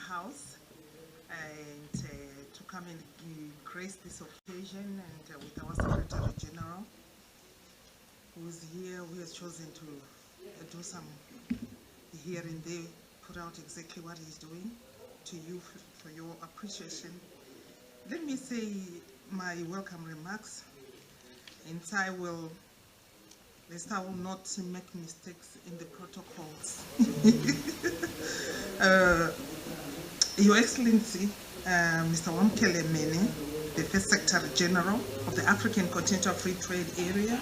House and to come and grace this occasion, and with our Secretary General, who is here, who has chosen to do some here and there, put out exactly what he's doing, to you for your appreciation. Let me say my welcome remarks, and I will not make mistakes in the protocols. Your Excellency, Mr. Mene, the First Secretary General of the African Continental Free Trade Area,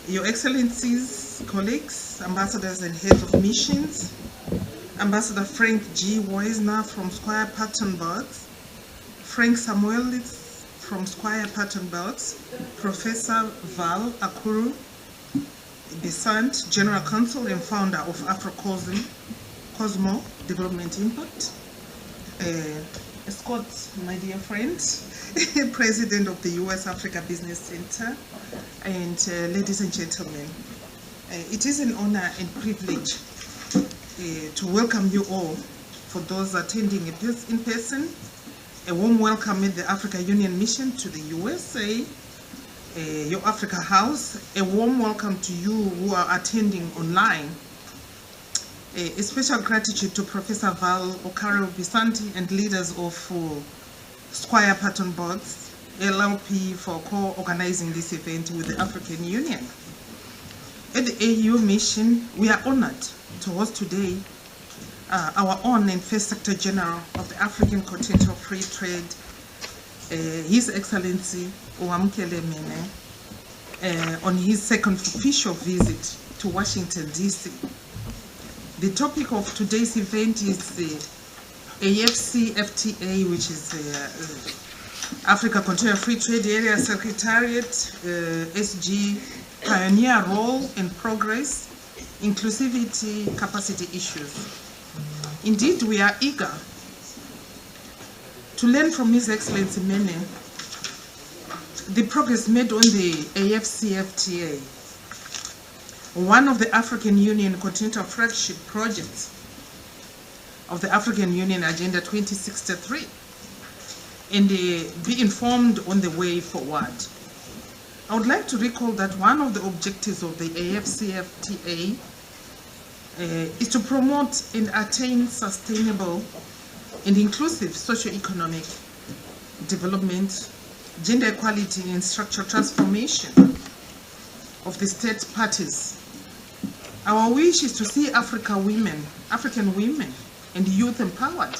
Your Excellencies, colleagues, ambassadors and heads of missions, Ambassador Frank G. Wisner from Squire Pattenberg, Frank Samolis from Squire Pattenberg, Professor Val Okaru-Bisant, General Counsel and founder of AfCFT Development Impact, Scott, my dear friend, President of the U.S. Africa Business Center, and ladies and gentlemen, it is an honor and privilege to welcome you all. For those attending in person, a warm welcome at the Africa Union Mission to the USA, your Africa House, a warm welcome to you who are attending online. A special gratitude to Professor Val Okaru-Bisant and leaders of Squire Pattenberg LLP for co-organizing this event with the African Union. At the AU mission, we are honored to host today our own and First Secretary General of the African Continental Free Trade, His Excellency Mene, on his second official visit to Washington, D.C. The topic of today's event is the AfCFTA, which is the Africa Continental Free Trade Area Secretariat, SG, pioneer role and progress, inclusivity, capacity issues. Indeed, we are eager to learn from His Excellency Mene the progress made on the AfCFTA, one of the African Union continental flagship projects of the African Union Agenda 2063, and be informed on the way forward. I would like to recall that one of the objectives of the AfCFTA is to promote and attain sustainable and inclusive socio-economic development, gender equality, and structural transformation of the state parties. Our wish is to see African women and youth empowered,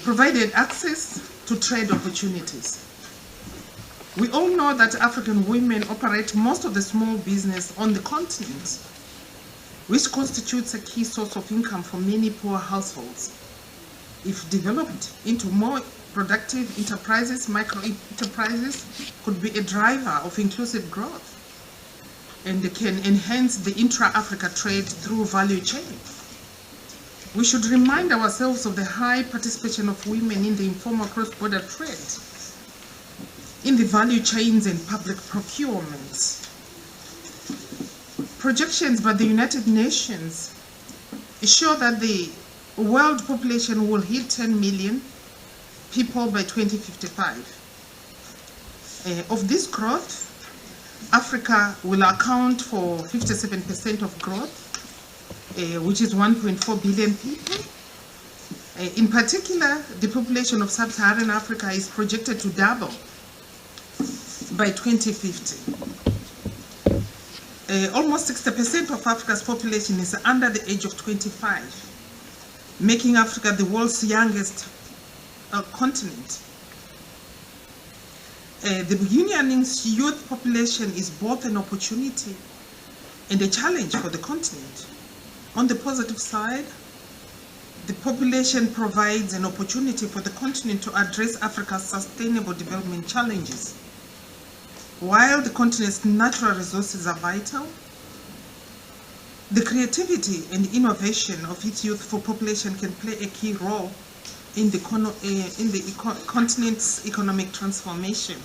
provided access to trade opportunities. We all know that African women operate most of the small business on the continent, which constitutes a key source of income for many poor households. If developed into more productive enterprises, micro-enterprises could be a driver of inclusive growth and can enhance the intra-Africa trade through value chain. We should remind ourselves of the high participation of women in the informal cross-border trade, in the value chains and public procurements. Projections by the United Nations show that the world population will hit 10 million people by 2055. Of this growth, Africa will account for 57% of growth, which is 1.4 billion people. In particular, the population of sub-Saharan Africa is projected to double by 2050. Almost 60% of Africa's population is under the age of 25, making Africa the world's youngest continent. The Union's youth population is both an opportunity and a challenge for the continent. On the positive side, the population provides an opportunity for the continent to address Africa's sustainable development challenges. While the continent's natural resources are vital, the creativity and innovation of its youthful population can play a key role in the continent's economic transformation.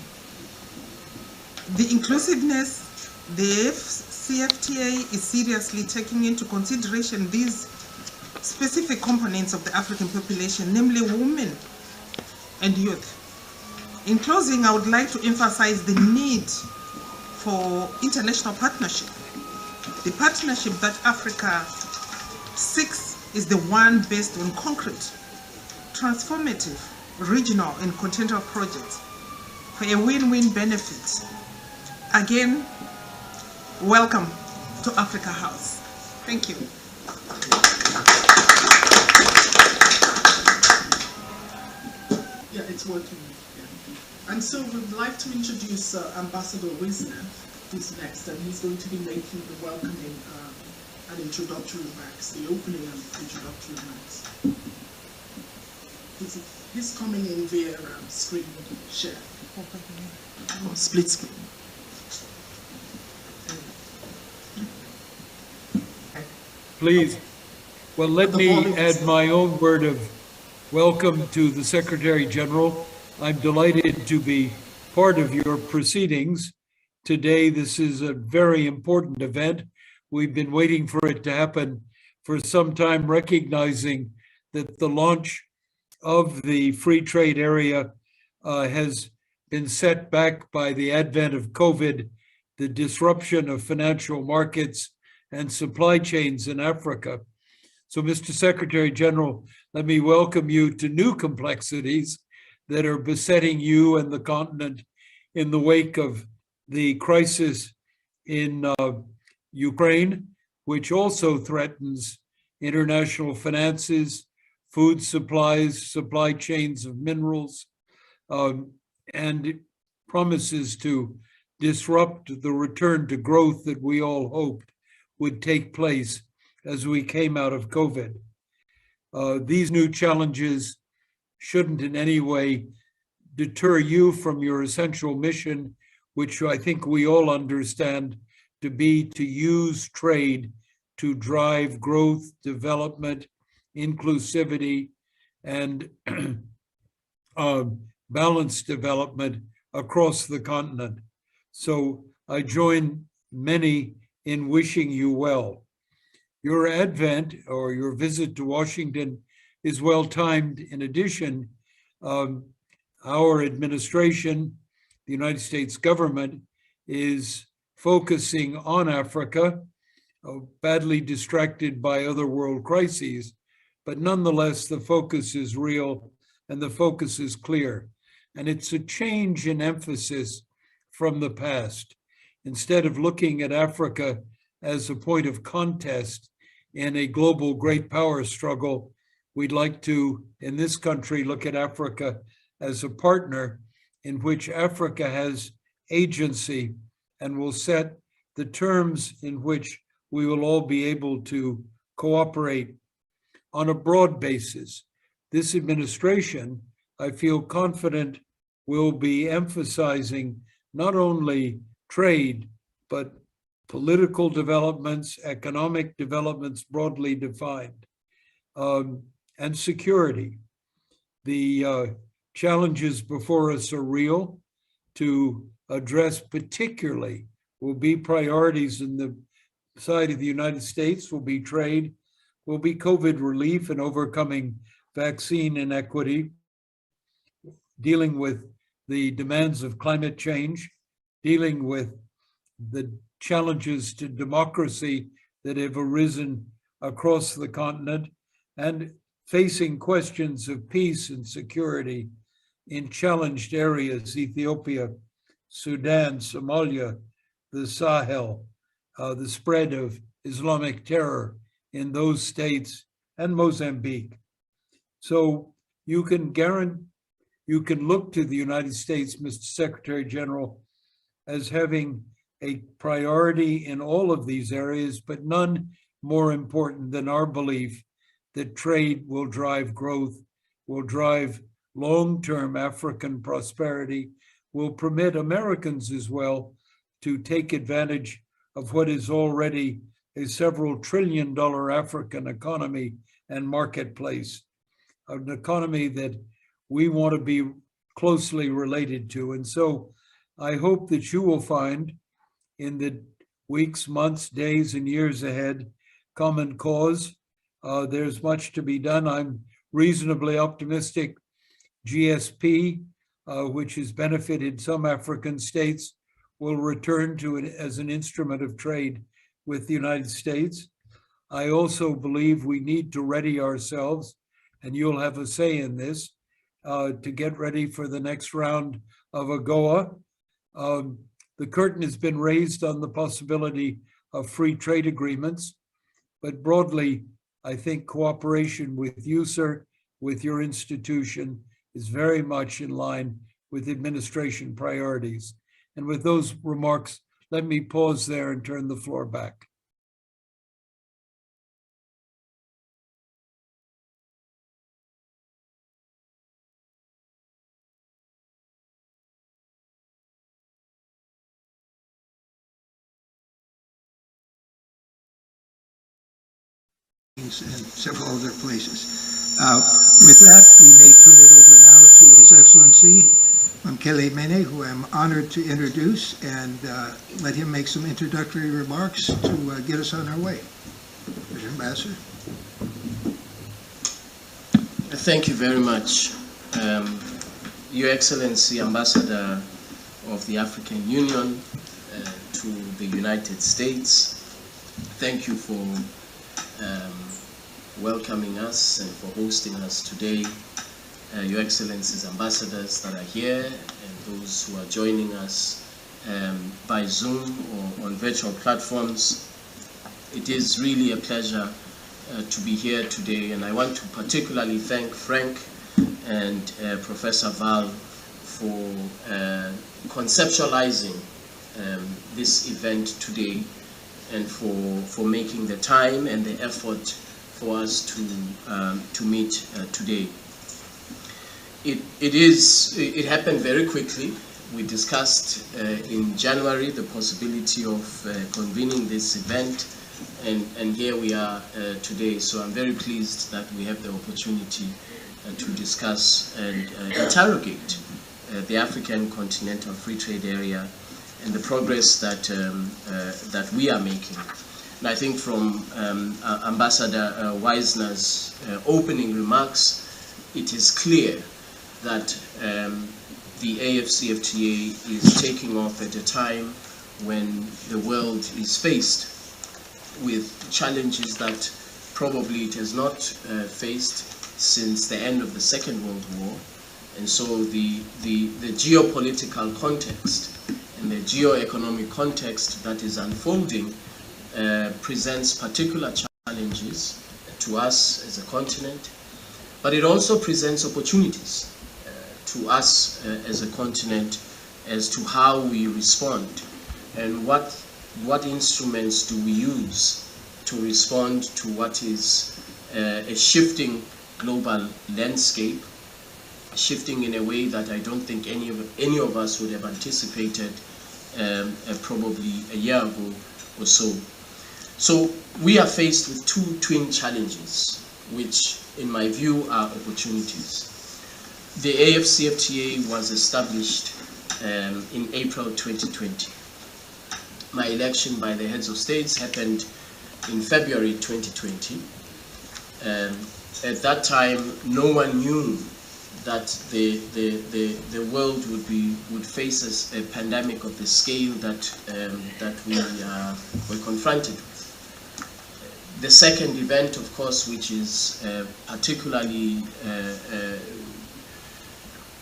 The inclusiveness, the AfCFTA is seriously taking into consideration these specific components of the African population, namely women and youth. In closing, I would like to emphasize the need for international partnership. The partnership that Africa seeks is the one based on concrete, transformative, regional and continental projects for a win-win benefit. Again, welcome to Africa House. Thank you. Yeah, it's working. Yeah. And so we'd like to introduce Ambassador Wisner, who's next, and he's going to be making the welcoming and introductory remarks, the opening and introductory remarks. He's coming in via screen share. Oh, split screen. Please. Well, let me add my own word of welcome to the Secretary General. I'm delighted to be part of your proceedings today. This is a very important event. We've been waiting for it to happen for some time, recognizing that the launch of the free trade area has been set back by the advent of COVID, the disruption of financial markets and supply chains in Africa. So, Mr. Secretary General, let me welcome you to new complexities that are besetting you and the continent in the wake of the crisis in Ukraine, which also threatens international finances, food supplies, supply chains of minerals, and promises to disrupt the return to growth that we all hoped would take place as we came out of COVID. These new challenges shouldn't in any way deter you from your essential mission, which I think we all understand to be to use trade to drive growth, development, inclusivity, and balanced development across the continent. So I join many in wishing you well. Your advent or your visit to Washington is well timed. In addition, our administration, the United States government, is focusing on Africa, badly distracted by other world crises, but nonetheless, the focus is real and the focus is clear. And it's a change in emphasis from the past. Instead of looking at Africa as a point of contest in a global great power struggle, we'd like to, in this country, look at Africa as a partner in which Africa has agency and will set the terms in which we will all be able to cooperate on a broad basis. This administration, I feel confident, will be emphasizing not only trade, but political developments, economic developments broadly defined, and security. The challenges before us are real. To address particularly will be priorities in the side of the United States, will be trade, will be COVID relief and overcoming vaccine inequity, dealing with the demands of climate change, dealing with the challenges to democracy that have arisen across the continent, and facing questions of peace and security in challenged areas, Ethiopia, Sudan, Somalia, the Sahel, the spread of Islamic terror in those states, and Mozambique. So you can look to the United States, Mr. Secretary General, as having a priority in all of these areas, but none more important than our belief that trade will drive growth, will drive long-term African prosperity, will permit Americans as well to take advantage of what is already a several trillion-dollar African economy and marketplace, an economy that we want to be closely related to. And so I hope that you will find in the weeks, months, days, and years ahead common cause, There's much to be done. I'm reasonably optimistic. GSP, which has benefited some African states, will return to it as an instrument of trade with the United States. I also believe we need to ready ourselves, and you'll have a say in this, to get ready for the next round of AGOA. The curtain has been raised on the possibility of free trade agreements, but broadly, I think cooperation with you, sir, with your institution, is very much in line with administration priorities. And with those remarks, let me pause there and turn the floor back. And several other places. With that, we may turn it over now to His Excellency Mene, who I'm honored to introduce, and let him make some introductory remarks to get us on our way. Mr. Ambassador. Thank you very much. Your Excellency, Ambassador of the African Union to the United States, thank you for welcoming us and for hosting us today. Your Excellencies, ambassadors that are here, and those who are joining us by Zoom or on virtual platforms. It is really a pleasure to be here today, and I want to particularly thank Frank and Professor Val for conceptualizing this event today, and for making the time and the effort for us to meet today. It happened very quickly. We discussed in January the possibility of convening this event, and here we are today. So I'm very pleased that we have the opportunity to discuss and interrogate the African Continental Free Trade Area and the progress that that we are making. And I think from Ambassador Wisner's opening remarks, it is clear that the AfCFTA is taking off at a time when the world is faced with challenges that probably it has not faced since the end of the Second World War. And so the geopolitical context and the geo-economic context that is unfolding presents particular challenges to us as a continent, but it also presents opportunities to us as a continent as to how we respond and what instruments do we use to respond to what is a shifting global landscape, shifting in a way that I don't think any of us would have anticipated probably a year ago or so. So we are faced with two twin challenges, which in my view are opportunities. The AfCFTA was established in April 2020. My election by the heads of states happened in February 2020. At that time, no one knew that the world would face a pandemic of the scale that we were confronted with. The second event, of course, which is particularly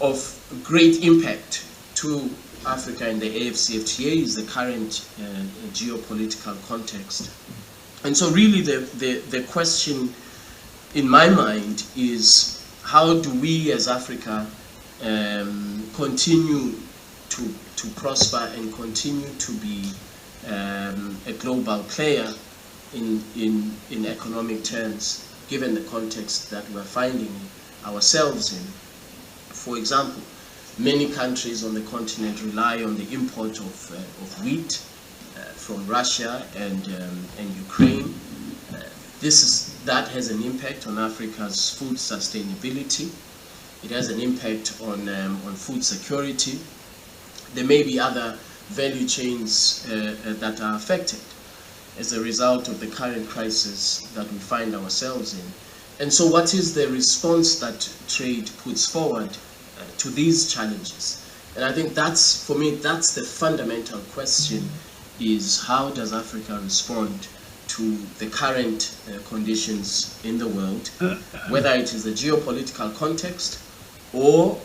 of great impact to Africa and the AfCFTA, is the current geopolitical context. And so really the question in my mind is, how do we as Africa continue to prosper and continue to be a global player in economic terms, given the context that we're finding ourselves in? For example, many countries on the continent rely on the import of wheat from Russia and Ukraine. That has an impact on Africa's food sustainability. It has an impact on food security. There may be other value chains that are affected. as a result of the current crisis that we find ourselves in. And so what is the response that trade puts forward to these challenges? And I think that's, for me, that's the fundamental question, is how does Africa respond to the current conditions in the world, whether it is the geopolitical context or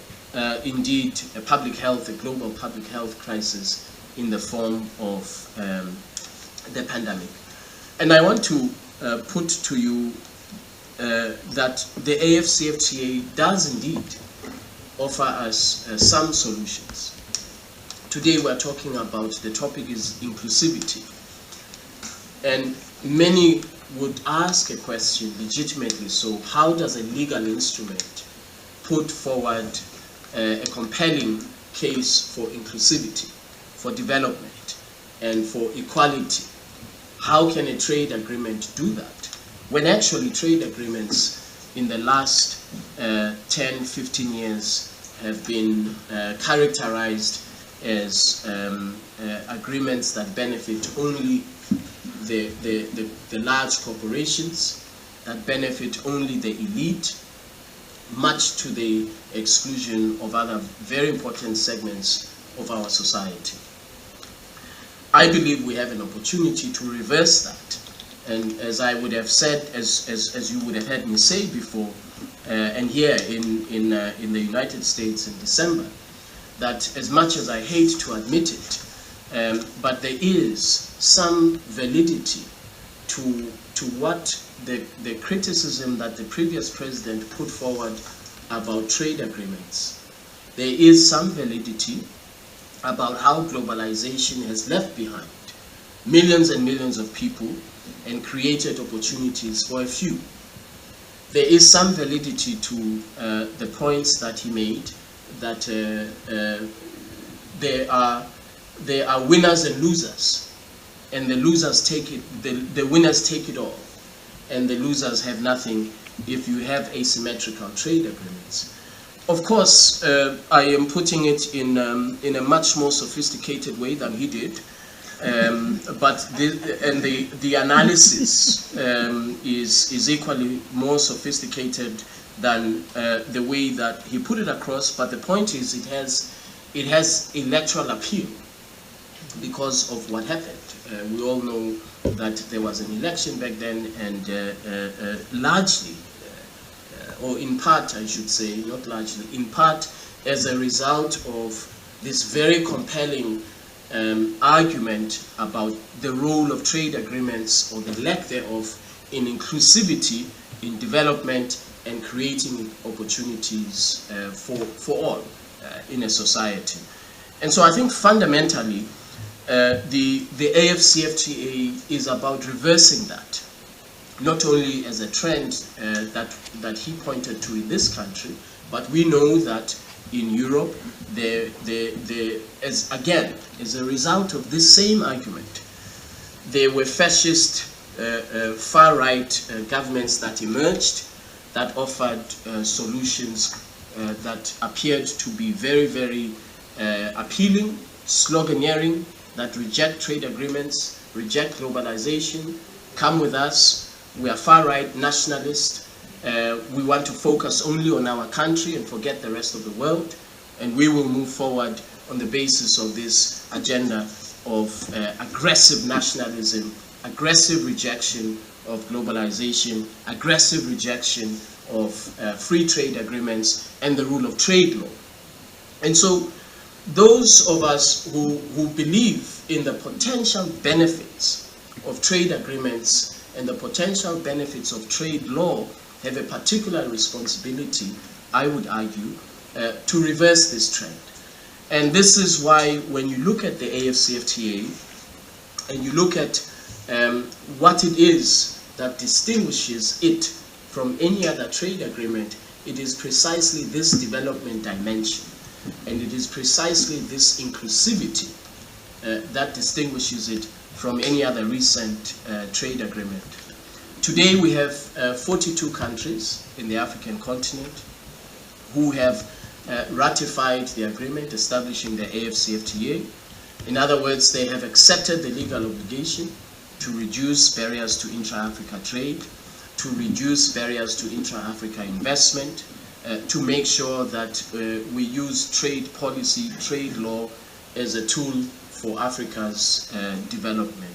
indeed a public health, a global public health crisis in the form of the pandemic. And I want to put to you that the AfCFTA does indeed offer us some solutions. Today we're talking about, the topic is inclusivity. And many would ask a question, legitimately so, how does a legal instrument put forward a compelling case for inclusivity, for development, and for equality? How can a trade agreement do that? When actually trade agreements in the last 10, 15 years have been characterized as agreements that benefit only the large corporations, that benefit only the elite, much to the exclusion of other very important segments of our society. I believe we have an opportunity to reverse that. And as I would have said, as you would have heard me say before, and here in the United States in December, that as much as I hate to admit it, but there is some validity to what the criticism that the previous president put forward about trade agreements. There is some validity about how globalization has left behind millions and millions of people and created opportunities for a few. There is some validity to the points that he made, that there are winners and losers, and the losers take it, the winners take it all, and the losers have nothing if you have asymmetrical trade agreements. Of course, I am putting it in a much more sophisticated way than he did, but the analysis is equally more sophisticated than the way that he put it across. But the point is, it has electoral appeal because of what happened. We all know that there was an election back then, and largely, or in part, I should say, not largely, in part as a result of this very compelling argument about the role of trade agreements, or the lack thereof, in inclusivity, in development, and creating opportunities for all in a society. And so I think fundamentally, the AfCFTA is about reversing that, not only as a trend that he pointed to in this country, but we know that in Europe, as a result of this same argument, there were fascist, far-right governments that emerged, that offered solutions that appeared to be very, very appealing, sloganeering, that reject trade agreements, reject globalization, come with us, we are far-right nationalists, we want to focus only on our country and forget the rest of the world, and we will move forward on the basis of this agenda of aggressive nationalism, aggressive rejection of globalization, aggressive rejection of free trade agreements and the rule of trade law. And so those of us who believe in the potential benefits of trade agreements and the potential benefits of trade law have a particular responsibility, I would argue, to reverse this trend. And this is why when you look at the AfCFTA and you look at what it is that distinguishes it from any other trade agreement, it is precisely this development dimension, and it is precisely this inclusivity that distinguishes it from any other recent trade agreement. Today we have 42 countries in the African continent who have ratified the agreement establishing the AfCFTA. In other words, they have accepted the legal obligation to reduce barriers to intra-Africa trade, to reduce barriers to intra-Africa investment, to make sure that we use trade policy, trade law as a tool for Africa's development.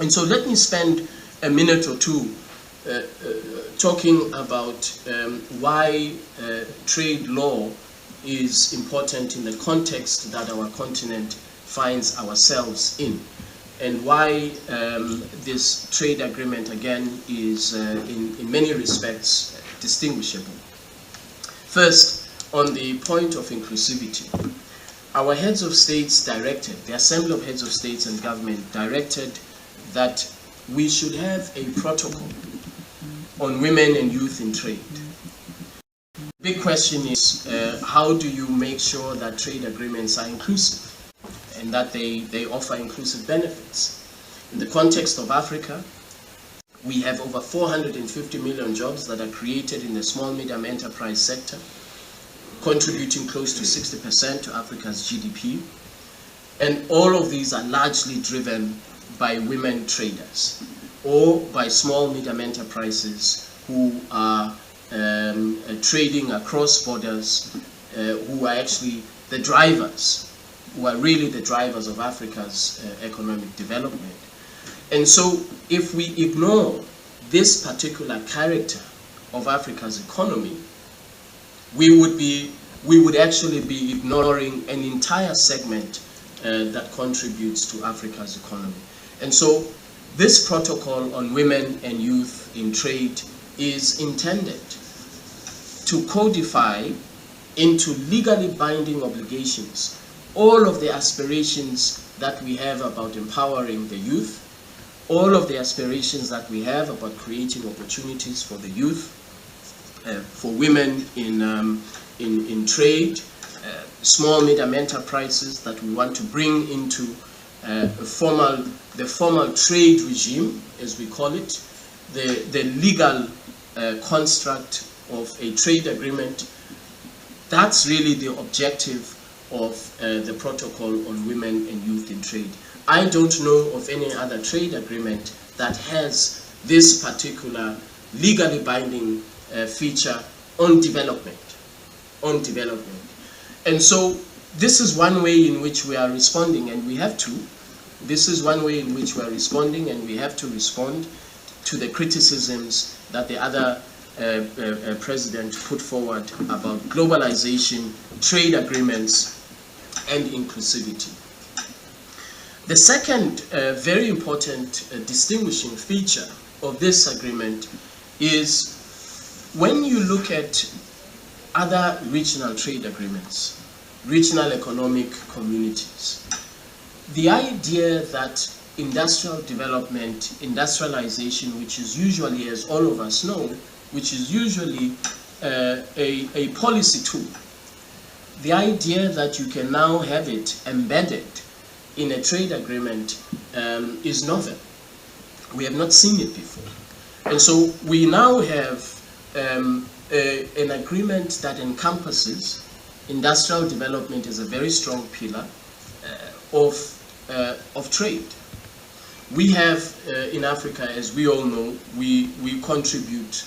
And so let me spend a minute or two talking about why trade law is important in the context that our continent finds ourselves in, and why this trade agreement, again, is in many respects distinguishable. First, on the point of inclusivity, our heads of states directed, the Assembly of Heads of States and Government directed that we should have a protocol on women and youth in trade. The big question is, how do you make sure that trade agreements are inclusive and that they offer inclusive benefits? In the context of Africa, we have over 450 million jobs that are created in the small medium enterprise sector, contributing close to 60% to Africa's GDP. And all of these are largely driven by women traders or by small medium enterprises who are trading across borders, who are actually the drivers, who are really the drivers of Africa's economic development. And so if we ignore this particular character of Africa's economy, we would actually be ignoring an entire segment that contributes to Africa's economy. And so this protocol on women and youth in trade is intended to codify into legally binding obligations all of the aspirations that we have about empowering the youth, all of the aspirations that we have about creating opportunities for the youth, for women in trade, small medium enterprises that we want to bring into the formal trade regime, as we call it, the legal construct of a trade agreement. That's really the objective of the protocol on women and youth in trade. I don't know of any other trade agreement that has this particular legally binding feature on development. And so this is one way in which we are responding, and we have to. This is one way in which we are responding, and we have to respond to the criticisms that the other president put forward about globalization, trade agreements, and inclusivity. The second very important distinguishing feature of this agreement is when you look at other regional trade agreements, regional economic communities, the idea that industrial development, industrialization, which is usually, as all of us know, which is usually a policy tool, the idea that you can now have it embedded in a trade agreement is novel. We have not seen it before. And so we now have an agreement that encompasses industrial development as a very strong pillar of trade. We have in Africa, as we all know, we contribute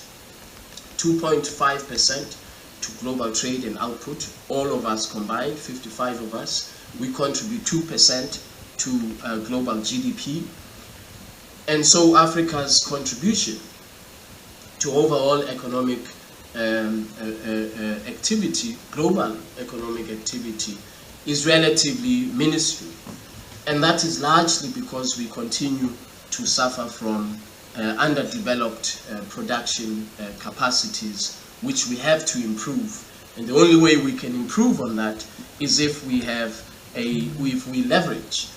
2.5% to global trade and output. All of us combined, 55 of us, we contribute 2% to global GDP. And so Africa's contribution to overall economic activity, global economic activity, is relatively minuscule. And that is largely because we continue to suffer from underdeveloped production capacities, which we have to improve. And the only way we can improve on that is if we have if we leverage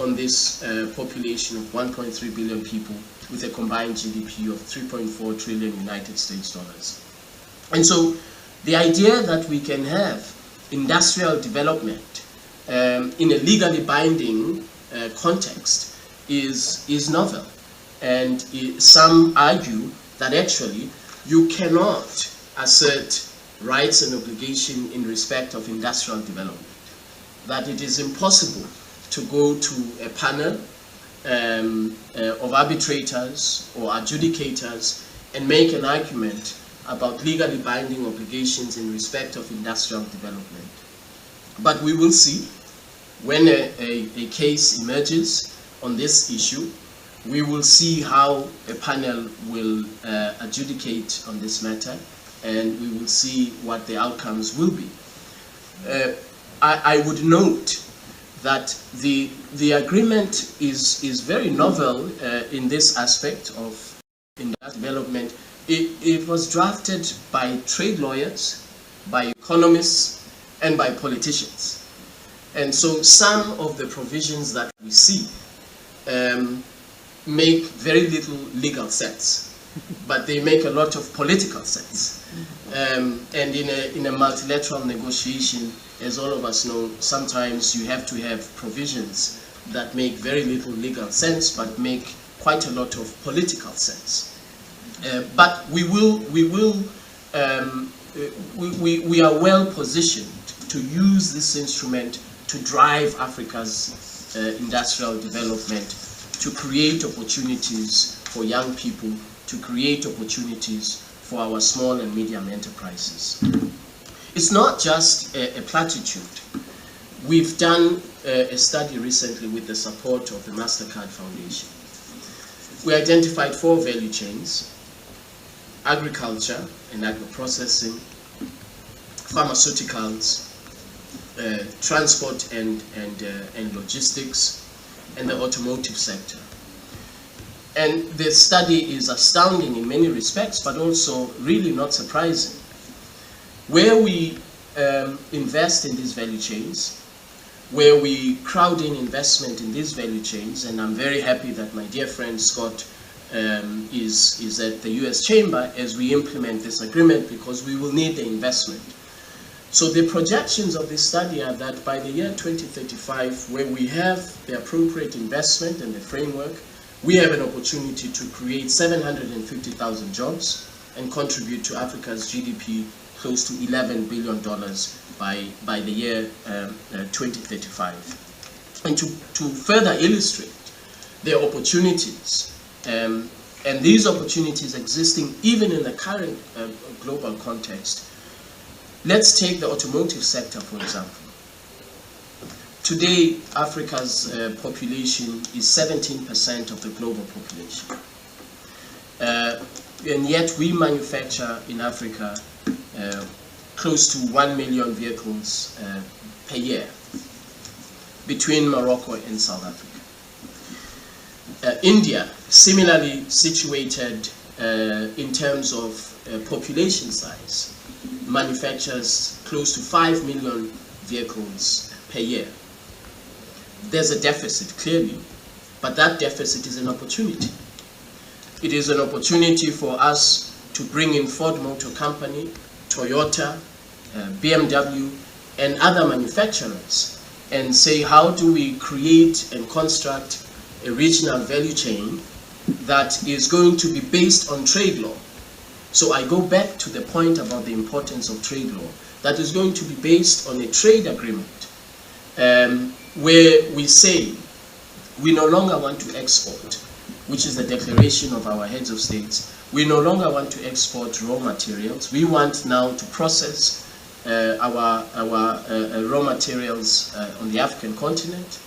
on this population of 1.3 billion people with a combined GDP of 3.4 trillion United States dollars. And so the idea that we can have industrial development in a legally binding context is novel. And some argue that actually you cannot assert rights and obligation in respect of industrial development, that it is impossible to go to a panel of arbitrators or adjudicators and make an argument about legally binding obligations in respect of industrial development. But we will see when a case emerges on this issue. We will see how a panel will adjudicate on this matter, and we will see what the outcomes will be. I would note that the agreement is very novel in this aspect of industrial development. It was drafted by trade lawyers, by economists, and by politicians. And so some of the provisions that we see make very little legal sense, but they make a lot of political sense. And in a multilateral negotiation, as all of us know, sometimes you have to have provisions that make very little legal sense, but make quite a lot of political sense. But we are well positioned to use this instrument to drive Africa's industrial development, to create opportunities for young people, to create opportunities for our small and medium enterprises. It's not just a platitude. We've done a study recently with the support of the MasterCard Foundation. We identified 4 value chains: agriculture and agro-processing, pharmaceuticals, transport and logistics, and the automotive sector. And the study is astounding in many respects, but also really not surprising. Where we invest in these value chains, where we crowd in investment in these value chains, and I'm very happy that my dear friend Scott is at the US Chamber as we implement this agreement, because we will need the investment. So the projections of this study are that by the year 2035, where we have the appropriate investment and the framework, we have an opportunity to create 750,000 jobs and contribute to Africa's GDP close to $11 billion by the year 2035. And to further illustrate the opportunities, and these opportunities existing even in the current global context, let's take the automotive sector, for example. Today, Africa's population is 17% of the global population. And yet we manufacture in Africa close to 1 million vehicles per year between Morocco and South Africa. India, similarly situated in terms of population size, manufactures close to 5 million vehicles per year. There's a deficit, clearly, but that deficit is an opportunity. It is an opportunity for us to bring in Ford Motor Company, Toyota, BMW, and other manufacturers and say, how do we create and construct a regional value chain that is going to be based on trade law? So I go back to the point about the importance of trade law, that is going to be based on a trade agreement where we say we no longer want to export, which is the declaration of our heads of states. We no longer want to export raw materials. We want now to process our raw materials on the African continent,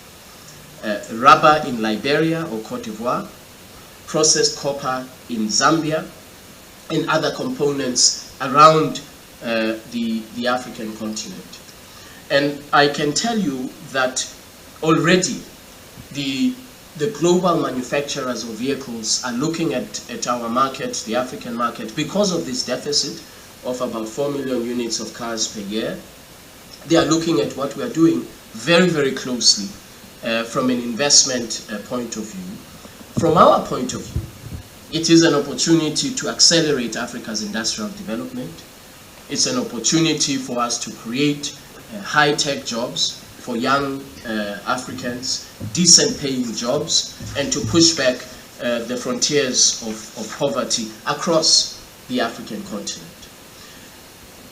rubber in Liberia or Cote d'Ivoire, processed copper in Zambia, and other components around the African continent. And I can tell you that already the global manufacturers of vehicles are looking at our market, the African market, because of this deficit of about 4 million units of cars per year. They are looking at what we are doing very, very closely from an investment point of view. From our point of view, it is an opportunity to accelerate Africa's industrial development. It's an opportunity for us to create high-tech jobs for young Africans, decent paying jobs, and to push back the frontiers of poverty across the African continent.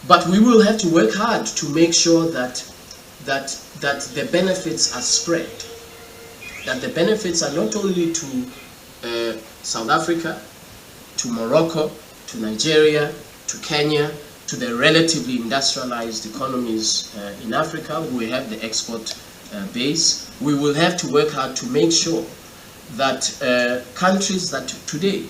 But we will have to work hard to make sure that the benefits are spread. that the benefits are not only to South Africa, to Morocco, to Nigeria, to Kenya, to the relatively industrialized economies in Africa who have the export base. We will have to work hard to make sure that countries that today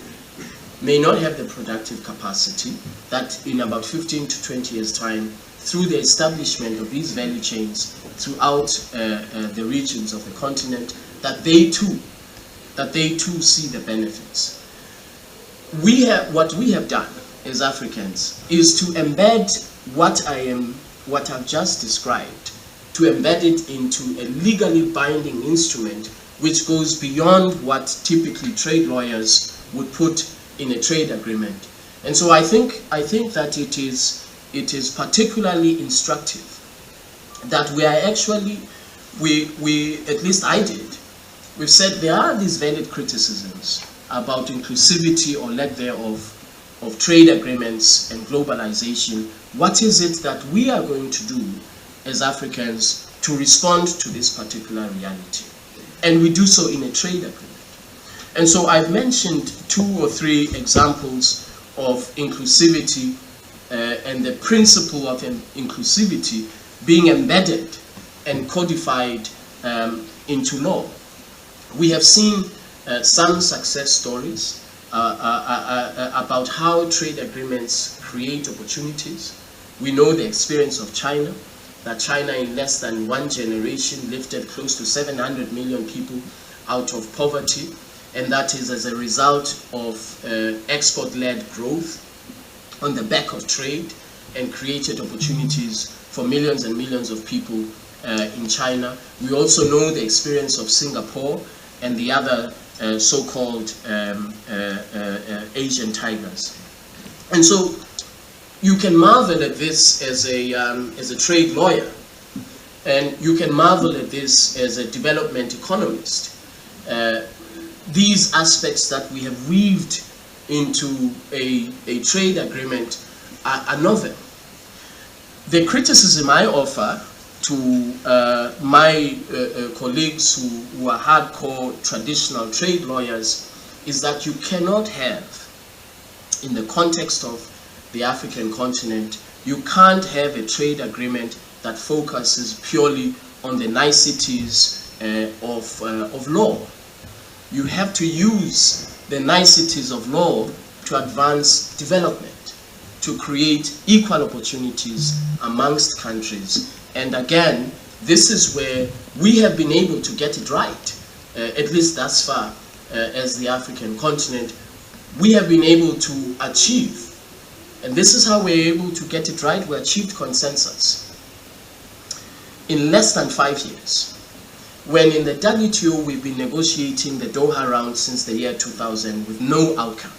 may not have the productive capacity, that in about 15 to 20 years' time, through the establishment of these value chains throughout the regions of the continent, that they too see the benefits. What we have done as Africans is to embed what I've just described, to embed it into a legally binding instrument which goes beyond what typically trade lawyers would put in a trade agreement. And so I think that it is particularly instructive that we are actually, at least I did, we've said there are these valid criticisms about inclusivity or lack thereof of trade agreements and globalization. What is it that we are going to do as Africans to respond to this particular reality? And we do so in a trade agreement. And so I've mentioned 2 or 3 examples of inclusivity and the principle of inclusivity being embedded and codified into law. We have seen some success stories about how trade agreements create opportunities. We know the experience of China, that China in less than 1 generation lifted close to 700 million people out of poverty, and that is as a result of export-led growth on the back of trade, and created opportunities for millions and millions of people in China. We also know the experience of Singapore and the other so-called Asian tigers. And so you can marvel at this as a trade lawyer, and you can marvel at this as a development economist. These aspects that we have weaved into a trade agreement are novel. The criticism I offer to my colleagues who are hardcore traditional trade lawyers is that you cannot have, in the context of the African continent, you can't have a trade agreement that focuses purely on the niceties of law. You have to use the niceties of law to advance development, to create equal opportunities amongst countries. And again, this is where we have been able to get it right, at least thus far as the African continent. We have been able to achieve, and this is how we're able to get it right, we achieved consensus in less than 5 years. When in the WTO we've been negotiating the Doha round since the year 2000 with no outcome.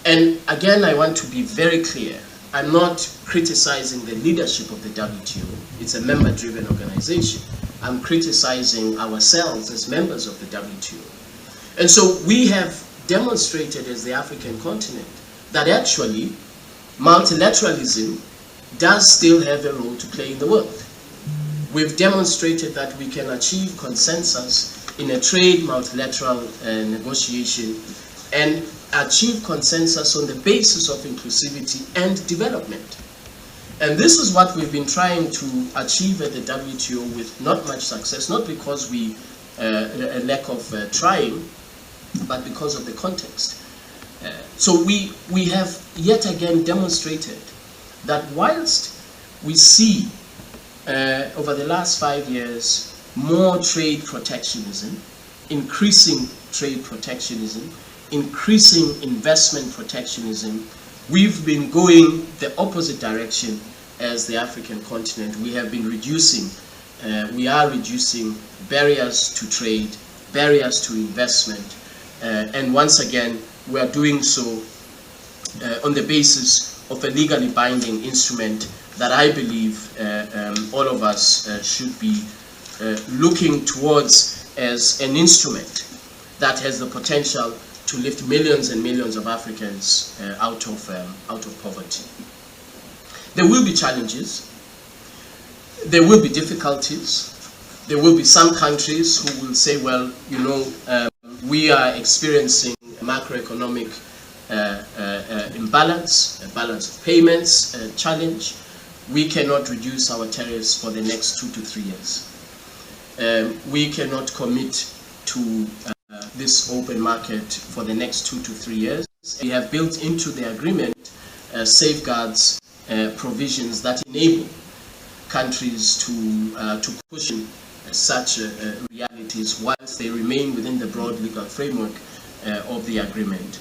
And again, I want to be very clear. I'm not criticizing the leadership of the WTO. It's a member-driven organization. I'm criticizing ourselves as members of the WTO. And so we have demonstrated as the African continent that actually multilateralism does still have a role to play in the world. We've demonstrated that we can achieve consensus in a trade multilateral negotiation and achieve consensus on the basis of inclusivity and development. And this is what we've been trying to achieve at the WTO with not much success, not because we a lack of trying, but because of the context. So we have yet again demonstrated that whilst we see over the last 5 years more trade protectionism, increasing trade protectionism, increasing investment protectionism, we've been going the opposite direction as the African continent. We have been reducing, we are reducing barriers to trade, barriers to investment, and once again, we are doing so on the basis of a legally binding instrument that I believe all of us should be looking towards as an instrument that has the potential to lift millions and millions of Africans out of poverty. There will be challenges, there will be difficulties, There will be some countries who will say, well, you know, we are experiencing a macroeconomic imbalance, a balance of payments challenge. We cannot reduce our tariffs for the next 2 to 3 years. We cannot commit to this open market for the next 2 to 3 years. We have built into the agreement safeguards, provisions that enable countries to cushion such realities whilst they remain within the broad legal framework of the agreement.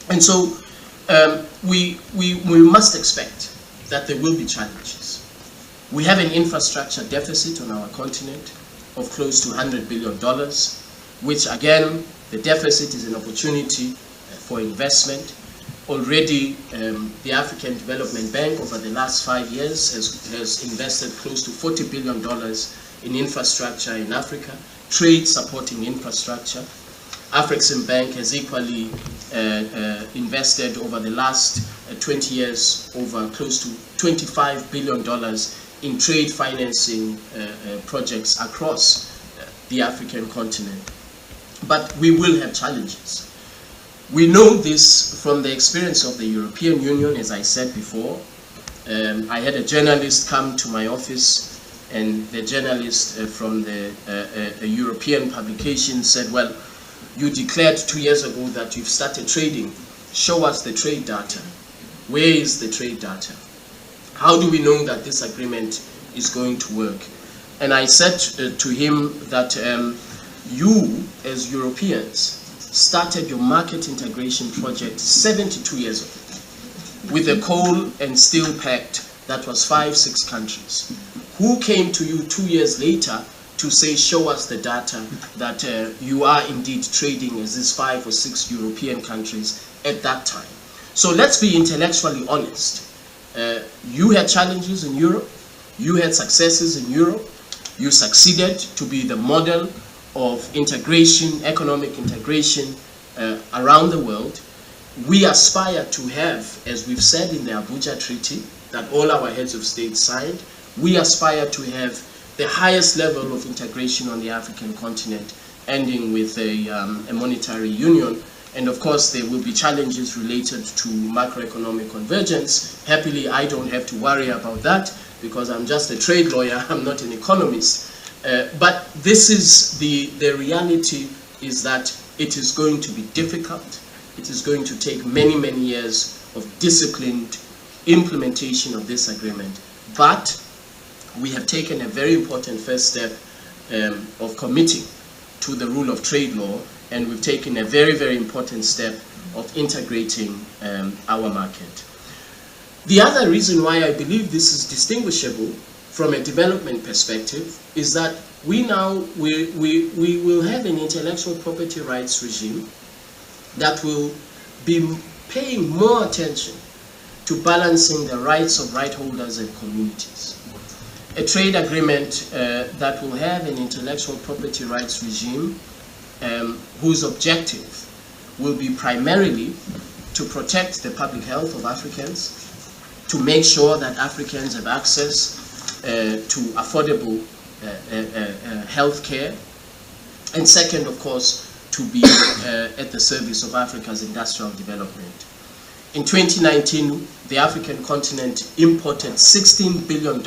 And so we must expect that there will be challenges. We have an infrastructure deficit on our continent of close to $100 billion, which again, the deficit is an opportunity for investment. Already, the African Development Bank over the last 5 years has invested close to $40 billion in infrastructure in Africa, trade supporting infrastructure. Afrexim Bank has equally invested over the last 20 years over close to $25 billion in trade financing projects across the African continent. But we will have challenges. We know this from the experience of the European Union, as I said before. I had a journalist come to my office, and the journalist from the European publication said, well, you declared 2 years ago that you've started trading. Show us the trade data. Where is the trade data? How do we know that this agreement is going to work? And I said to him that you, as Europeans, started your market integration project 72 years ago with a coal and steel pact that was 5-6 countries. Who came to you 2 years later to say, show us the data that you are indeed trading as these 5 or 6 European countries at that time? So let's be intellectually honest. You had challenges in Europe, you had successes in Europe, you succeeded to be the model of integration, economic integration around the world. We aspire to have, as we've said in the Abuja Treaty, that all our heads of state signed, we aspire to have the highest level of integration on the African continent, ending with a monetary union. And of course, there will be challenges related to macroeconomic convergence. Happily, I don't have to worry about that because I'm just a trade lawyer, I'm not an economist. But this is the reality, is that it is going to be difficult. It is going to take many, many years of disciplined implementation of this agreement. But we have taken a very important first step of committing to the rule of trade law, and we've taken a very, very important step of integrating our market. The other reason why I believe this is distinguishable from a development perspective is that we will have an intellectual property rights regime that will be paying more attention to balancing the rights of right holders and communities. A trade agreement that will have an intellectual property rights regime whose objective will be primarily to protect the public health of Africans, to make sure that Africans have access to affordable health care, and second, of course, to be at the service of Africa's industrial development. In 2019, the African continent imported $16 billion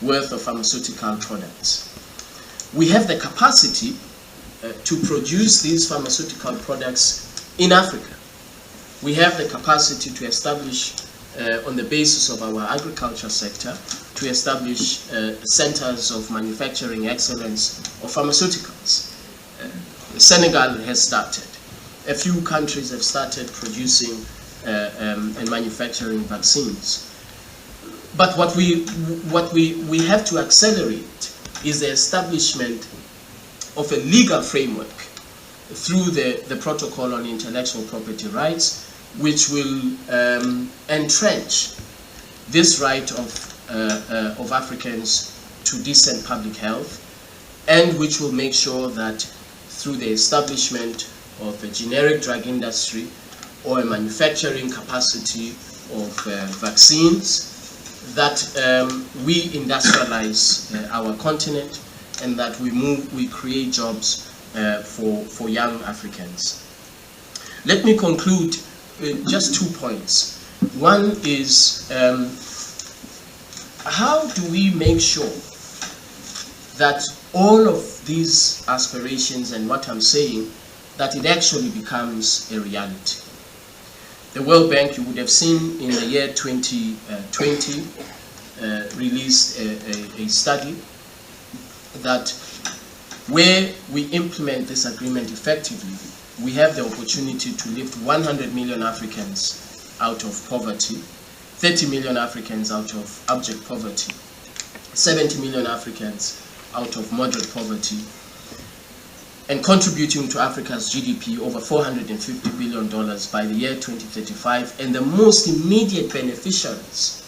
worth of pharmaceutical products. We have the capacity to produce these pharmaceutical products in Africa. We have the capacity to establish, on the basis of our agriculture sector, to establish centers of manufacturing excellence of pharmaceuticals. Senegal has started. A few countries have started producing and manufacturing vaccines. But what we have to accelerate is the establishment of a legal framework through the Protocol on Intellectual Property Rights, which will entrench this right of Africans to decent public health, and which will make sure that through the establishment of a generic drug industry or a manufacturing capacity of vaccines, that we industrialize our continent and that we create jobs for young Africans. Let me conclude with just 2 points. One is, how do we make sure that all of these aspirations and what I'm saying, that it actually becomes a reality? The World Bank, you would have seen in the year 2020, released a study that where we implement this agreement effectively, we have the opportunity to lift 100 million Africans out of poverty, 30 million Africans out of abject poverty, 70 million Africans out of moderate poverty, and contributing to Africa's GDP over $450 billion by the year 2035. And the most immediate beneficiaries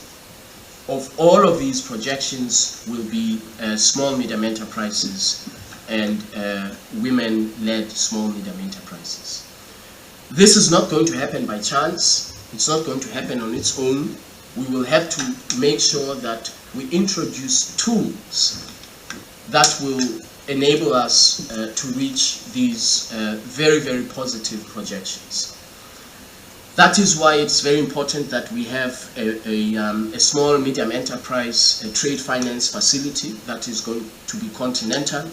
of all of these projections will be small medium enterprises and women-led small medium enterprises. This is not going to happen by chance. It's not going to happen on its own. We will have to make sure that we introduce tools that will enable us to reach these very, very positive projections. That is why it's very important that we have a small medium enterprise trade finance facility that is going to be continental,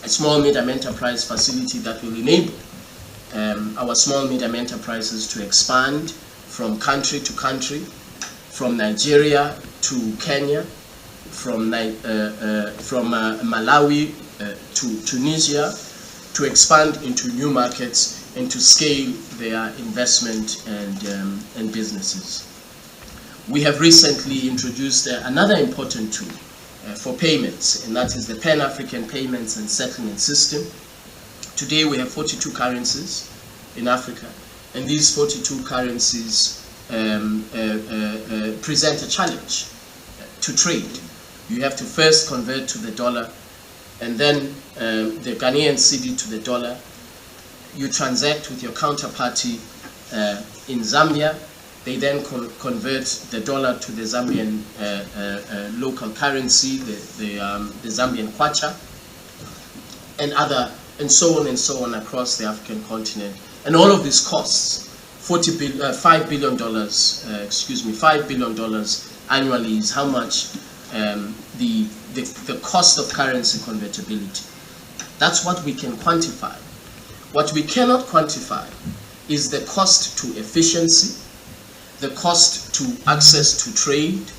a small medium enterprise facility that will enable our small medium enterprises to expand from country to country, from Nigeria to Kenya, from Malawi to Tunisia, to expand into new markets and to scale their investment and businesses. We have recently introduced another important tool for payments, and that is the Pan-African Payments and Settlement System. Today we have 42 currencies in Africa, and these 42 currencies present a challenge to trade. You have to first convert to the dollar, and then the Ghanaian cedi to the dollar. You transact with your counterparty in Zambia. They then convert the dollar to the Zambian local currency, the Zambian kwacha, and so on across the African continent. And all of these costs, $5 billion annually is how much the cost of currency convertibility. That's what we can quantify. What we cannot quantify is the cost to efficiency, the cost to access to trade,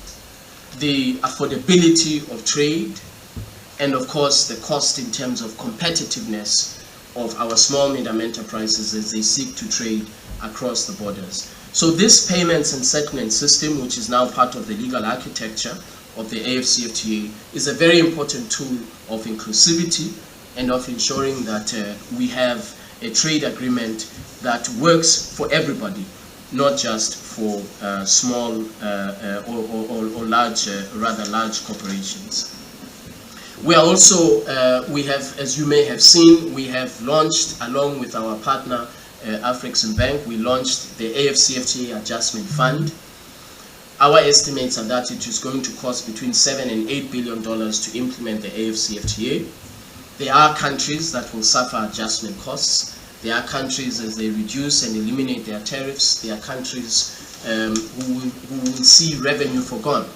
the affordability of trade, and of course the cost in terms of competitiveness of our small medium enterprises as they seek to trade across the borders. So this payments and settlement system, which is now part of the legal architecture of the AfCFTA, is a very important tool of inclusivity and of ensuring that we have a trade agreement that works for everybody, not just for small or large, rather large corporations. We are also, we have, as you may have seen, we have launched, along with our partner Afrexim Bank, we launched the AfCFTA Adjustment Fund. Our estimates are that it is going to cost between $7 and $8 billion to implement the AfCFTA. There are countries that will suffer adjustment costs. There are countries, as they reduce and eliminate their tariffs, there are countries who will see revenue forgone.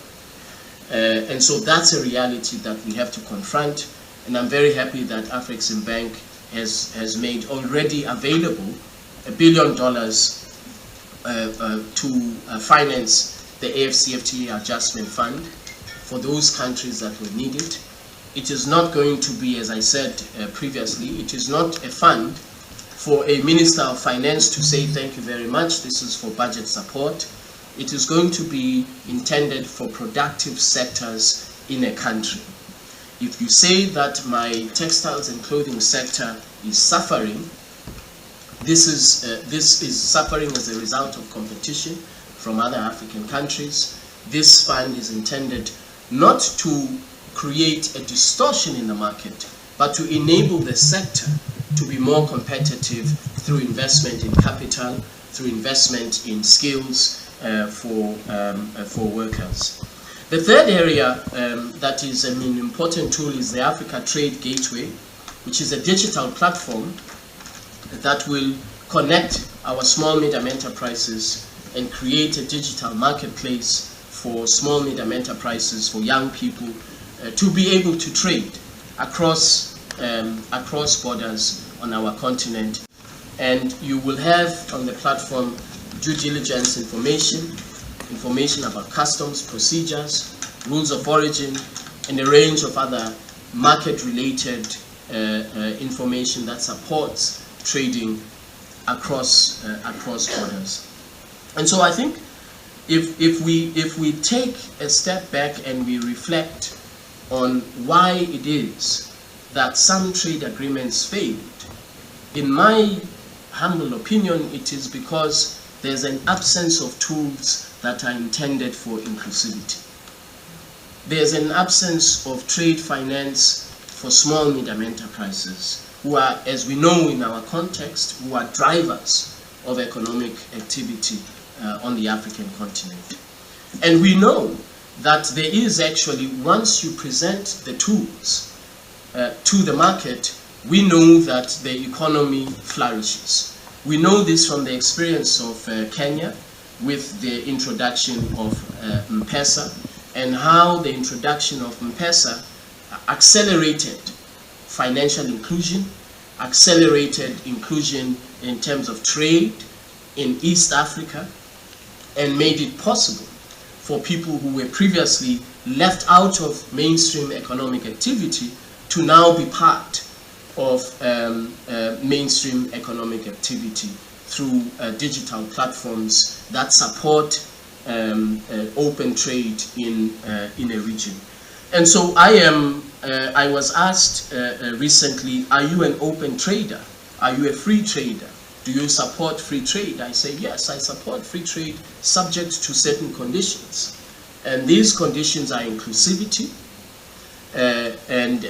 And so that's a reality that we have to confront. And I'm very happy that Afrexim Bank has made already available $1 billion to finance the AfCFTA Adjustment Fund for those countries that will need it. It is not going to be, as I said previously, it is not a fund for a Minister of Finance to say thank you very much, this is for budget support. It is going to be intended for productive sectors in a country. If you say that my textiles and clothing sector is suffering, this is suffering as a result of competition from other African countries. This fund is intended not to create a distortion in the market, but to enable the sector to be more competitive through investment in capital, through investment in skills for workers. The third area that is an important tool is the Africa Trade Gateway, which is a digital platform that will connect our small medium enterprises and create a digital marketplace for small medium enterprises, for young people to be able to trade across borders on our continent. And you will have on the platform due diligence information about customs, procedures, rules of origin, and a range of other market-related information that supports trading across borders. And so I think if we take a step back and we reflect on why it is that some trade agreements failed, in my humble opinion, it is because there's an absence of tools that are intended for inclusivity. There's an absence of trade finance for small medium enterprises who are, as we know in our context, who are drivers of economic activity on the African continent. And we know that there is actually, once you present the tools to the market, we know that the economy flourishes. We know this from the experience of Kenya with the introduction of M-Pesa, and how the introduction of M-Pesa accelerated financial inclusion, accelerated inclusion in terms of trade in East Africa, and made it possible for people who were previously left out of mainstream economic activity to now be part of mainstream economic activity through digital platforms that support open trade in a region. And so I was asked recently, are you an open trader? Are you a free trader? Do you support free trade? I say, yes, I support free trade subject to certain conditions. And these conditions are inclusivity and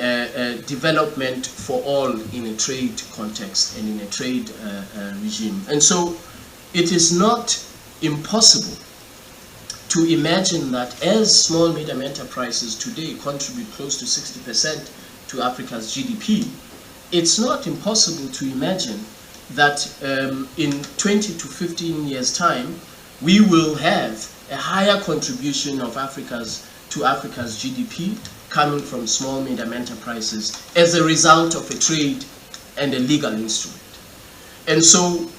development for all in a trade context and in a trade regime. And so it is not impossible to imagine that as small medium enterprises today contribute close to 60% to Africa's GDP, it's not impossible to imagine that in 20 to 15 years' time, we will have a higher contribution of to Africa's GDP coming from small medium enterprises as a result of a trade and a legal instrument. And so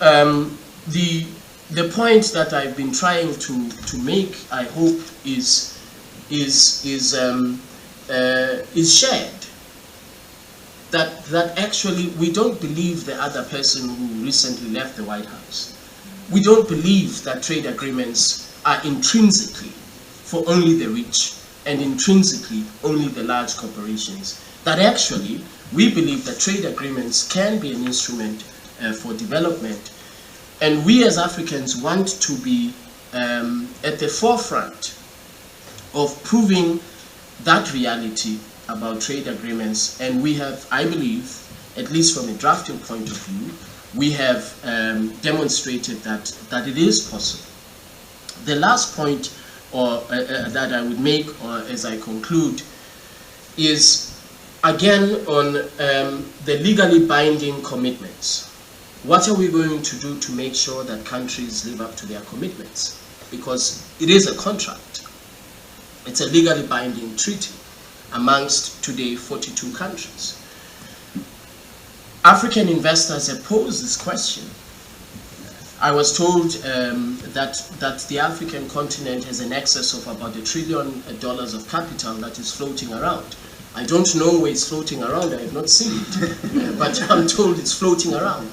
the point that I've been trying to make, I hope, is shared. That actually we don't believe the other person who recently left the White House. We don't believe that trade agreements are intrinsically for only the rich and intrinsically only the large corporations. That actually we believe that trade agreements can be an instrument for development. And we as Africans want to be at the forefront of proving that reality about trade agreements. And we have, I believe, at least from a drafting point of view, we have demonstrated that it is possible. The last point that I would make as I conclude is, again, on the legally binding commitments. What are we going to do to make sure that countries live up to their commitments? Because it is a contract. It's a legally binding treaty amongst today 42 countries. African investors have posed this question. I was told that the African continent has an excess of about $1 trillion of capital that is floating around. I don't know where it's floating around, I have not seen it, but I'm told it's floating around.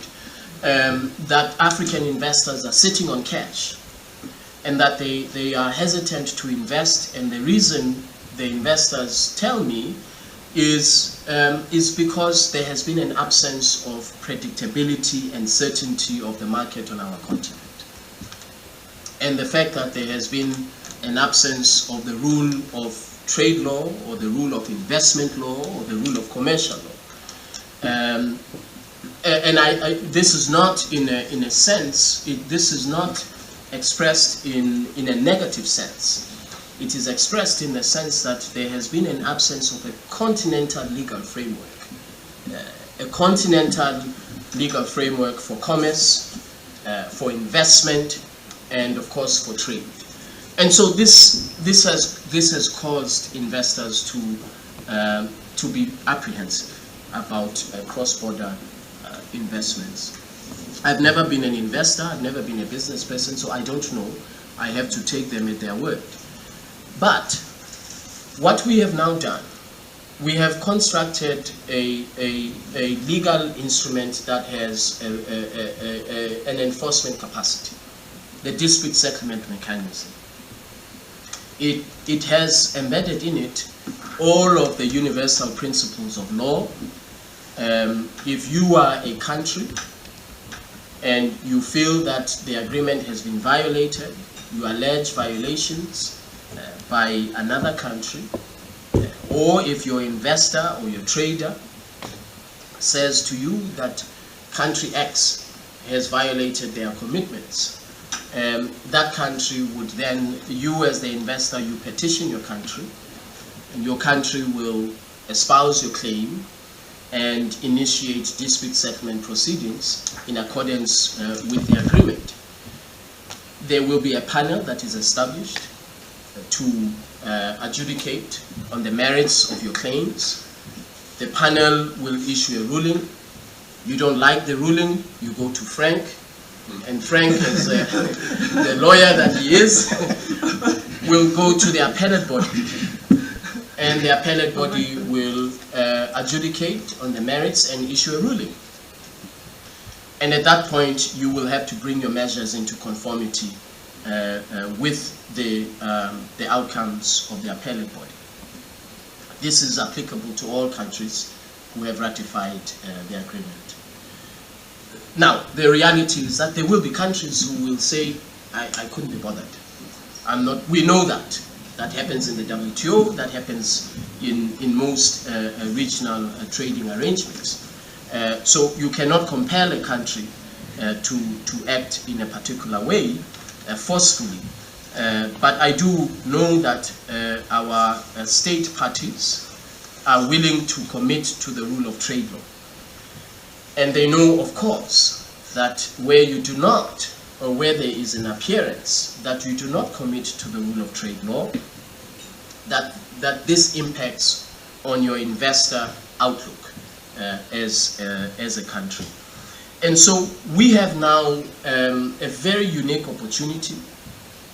That African investors are sitting on cash and that they are hesitant to invest, and the reason the investors tell me is because there has been an absence of predictability and certainty of the market on our continent. And the fact that there has been an absence of the rule of trade law or the rule of investment law or the rule of commercial law. And this is not in a sense, this is not expressed in a negative sense. it is expressed in the sense that there has been an absence of a continental legal framework. A continental legal framework for commerce, for investment, and of course for trade. And so this has caused investors to be apprehensive about cross-border investments. I've never been an investor, I've never been a business person, so I don't know. I have to take them at their word. But what we have now done, we have constructed a legal instrument that has an enforcement capacity, the dispute settlement mechanism. It has embedded in it all of the universal principles of law. If you are a country and you feel that the agreement has been violated, you allege violations by another country, or if your investor or your trader says to you that country X has violated their commitments, that country would then, you as the investor, you petition your country, and your country will espouse your claim and initiate dispute settlement proceedings in accordance with the agreement. There will be a panel that is established to adjudicate on the merits of your claims. The panel will issue a ruling. You don't like the ruling, you go to Frank, and Frank, as the lawyer that he is, will go to the appellate body, and the appellate body will adjudicate on the merits and issue a ruling. And at that point, you will have to bring your measures into conformity with the outcomes of the appellate body. This is applicable to all countries who have ratified the agreement. Now, the reality is that there will be countries who will say, I couldn't be bothered. We know that. That happens in the WTO, that happens in most regional trading arrangements. So you cannot compel a country to act in a particular way forcefully. But I do know that our state parties are willing to commit to the rule of trade law. And they know, of course, that where you do not, or where there is an appearance that you do not commit to the rule of trade law, that this impacts on your investor outlook as a country. And so we have now a very unique opportunity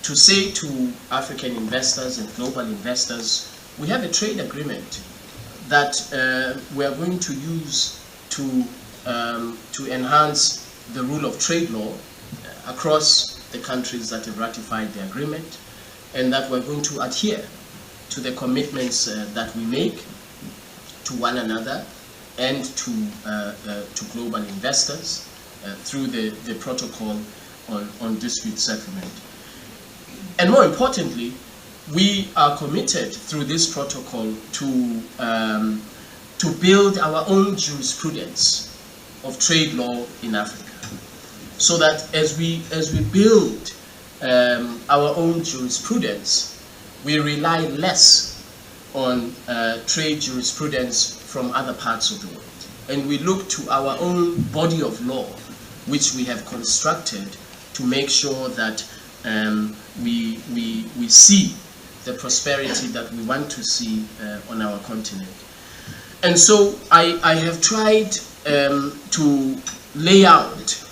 to say to African investors and global investors, we have a trade agreement that we are going to use to enhance the rule of trade law across the countries that have ratified the agreement, and that we're going to adhere to the commitments that we make to one another and to global investors through the protocol on dispute settlement. And more importantly, we are committed through this protocol to build our own jurisprudence of trade law in Africa, so that as we build our own jurisprudence, we rely less on trade jurisprudence from other parts of the world, and we look to our own body of law, which we have constructed to make sure that we see the prosperity that we want to see on our continent. And so I have tried to lay out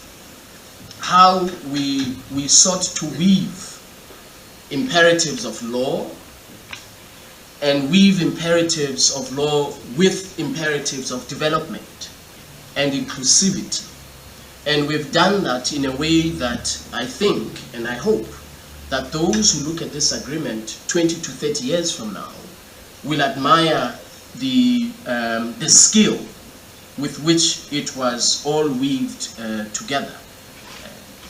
how we sought to weave imperatives of law and weave imperatives of law with imperatives of development and inclusivity. And we've done that in a way that I think and I hope that those who look at this agreement 20 to 30 years from now will admire the skill with which it was all weaved together,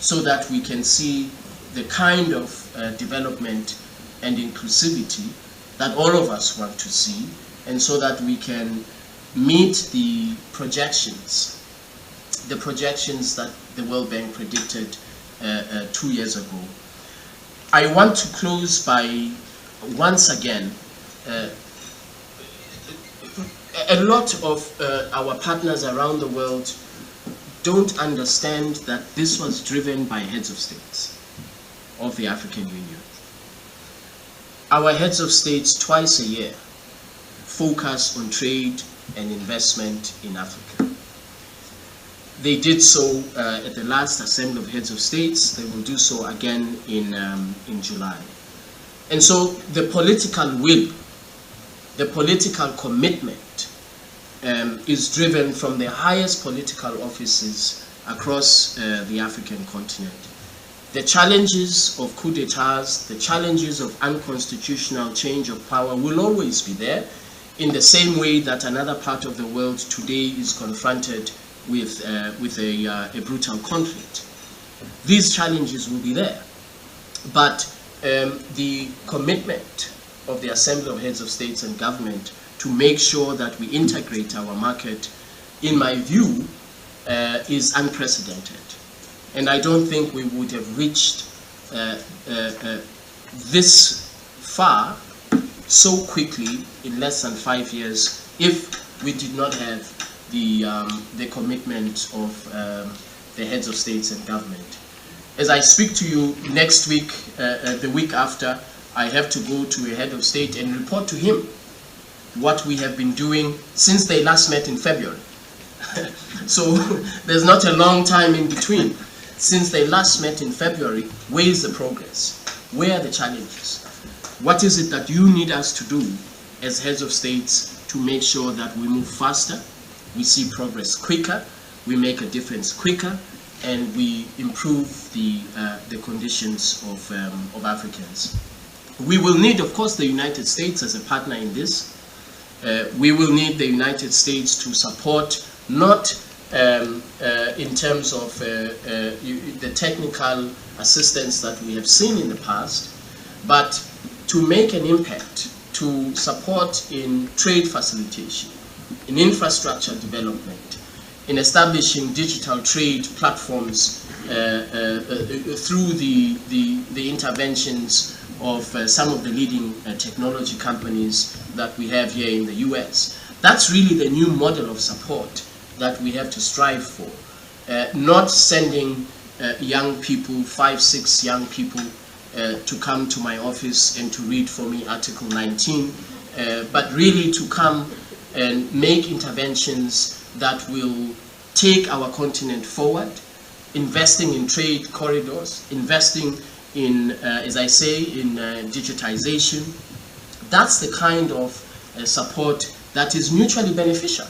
so that we can see the kind of development and inclusivity that all of us want to see, and so that we can meet the projections that the World Bank predicted 2 years ago. I want to close by once again, a lot of our partners around the world don't understand that this was driven by heads of states of the African Union. Our heads of states twice a year focus on trade and investment in Africa. They did so at the last Assembly of Heads of States. They will do so again in July. And so the political will, the political commitment is driven from the highest political offices across the African continent. The challenges of coup d'etats, the challenges of unconstitutional change of power will always be there, in the same way that another part of the world today is confronted with a brutal conflict. These challenges will be there. But the commitment of the Assembly of Heads of States and Government to make sure that we integrate our market, in my view, is unprecedented. And I don't think we would have reached this far so quickly in less than 5 years if we did not have the commitment of the heads of states and government. As I speak to you next week, the week after, I have to go to a head of state and report to him what we have been doing since they last met in February. So there's not a long time in between. Since they last met in February, where is the progress? Where are the challenges? What is it that you need us to do as heads of states to make sure that we move faster, we see progress quicker, we make a difference quicker, and we improve the conditions of Africans? We will need, of course, the United States as a partner in this. We will need the United States to support, not in terms of the technical assistance that we have seen in the past, but to make an impact, to support in trade facilitation, in infrastructure development, in establishing digital trade platforms through the interventions of some of the leading technology companies that we have here in the US. That's really the new model of support that we have to strive for. Not sending young people, 5, 6 young people, to come to my office and to read for me Article 19, but really to come and make interventions that will take our continent forward, investing in trade corridors, investing in, as I say, in digitization. That's the kind of support that is mutually beneficial,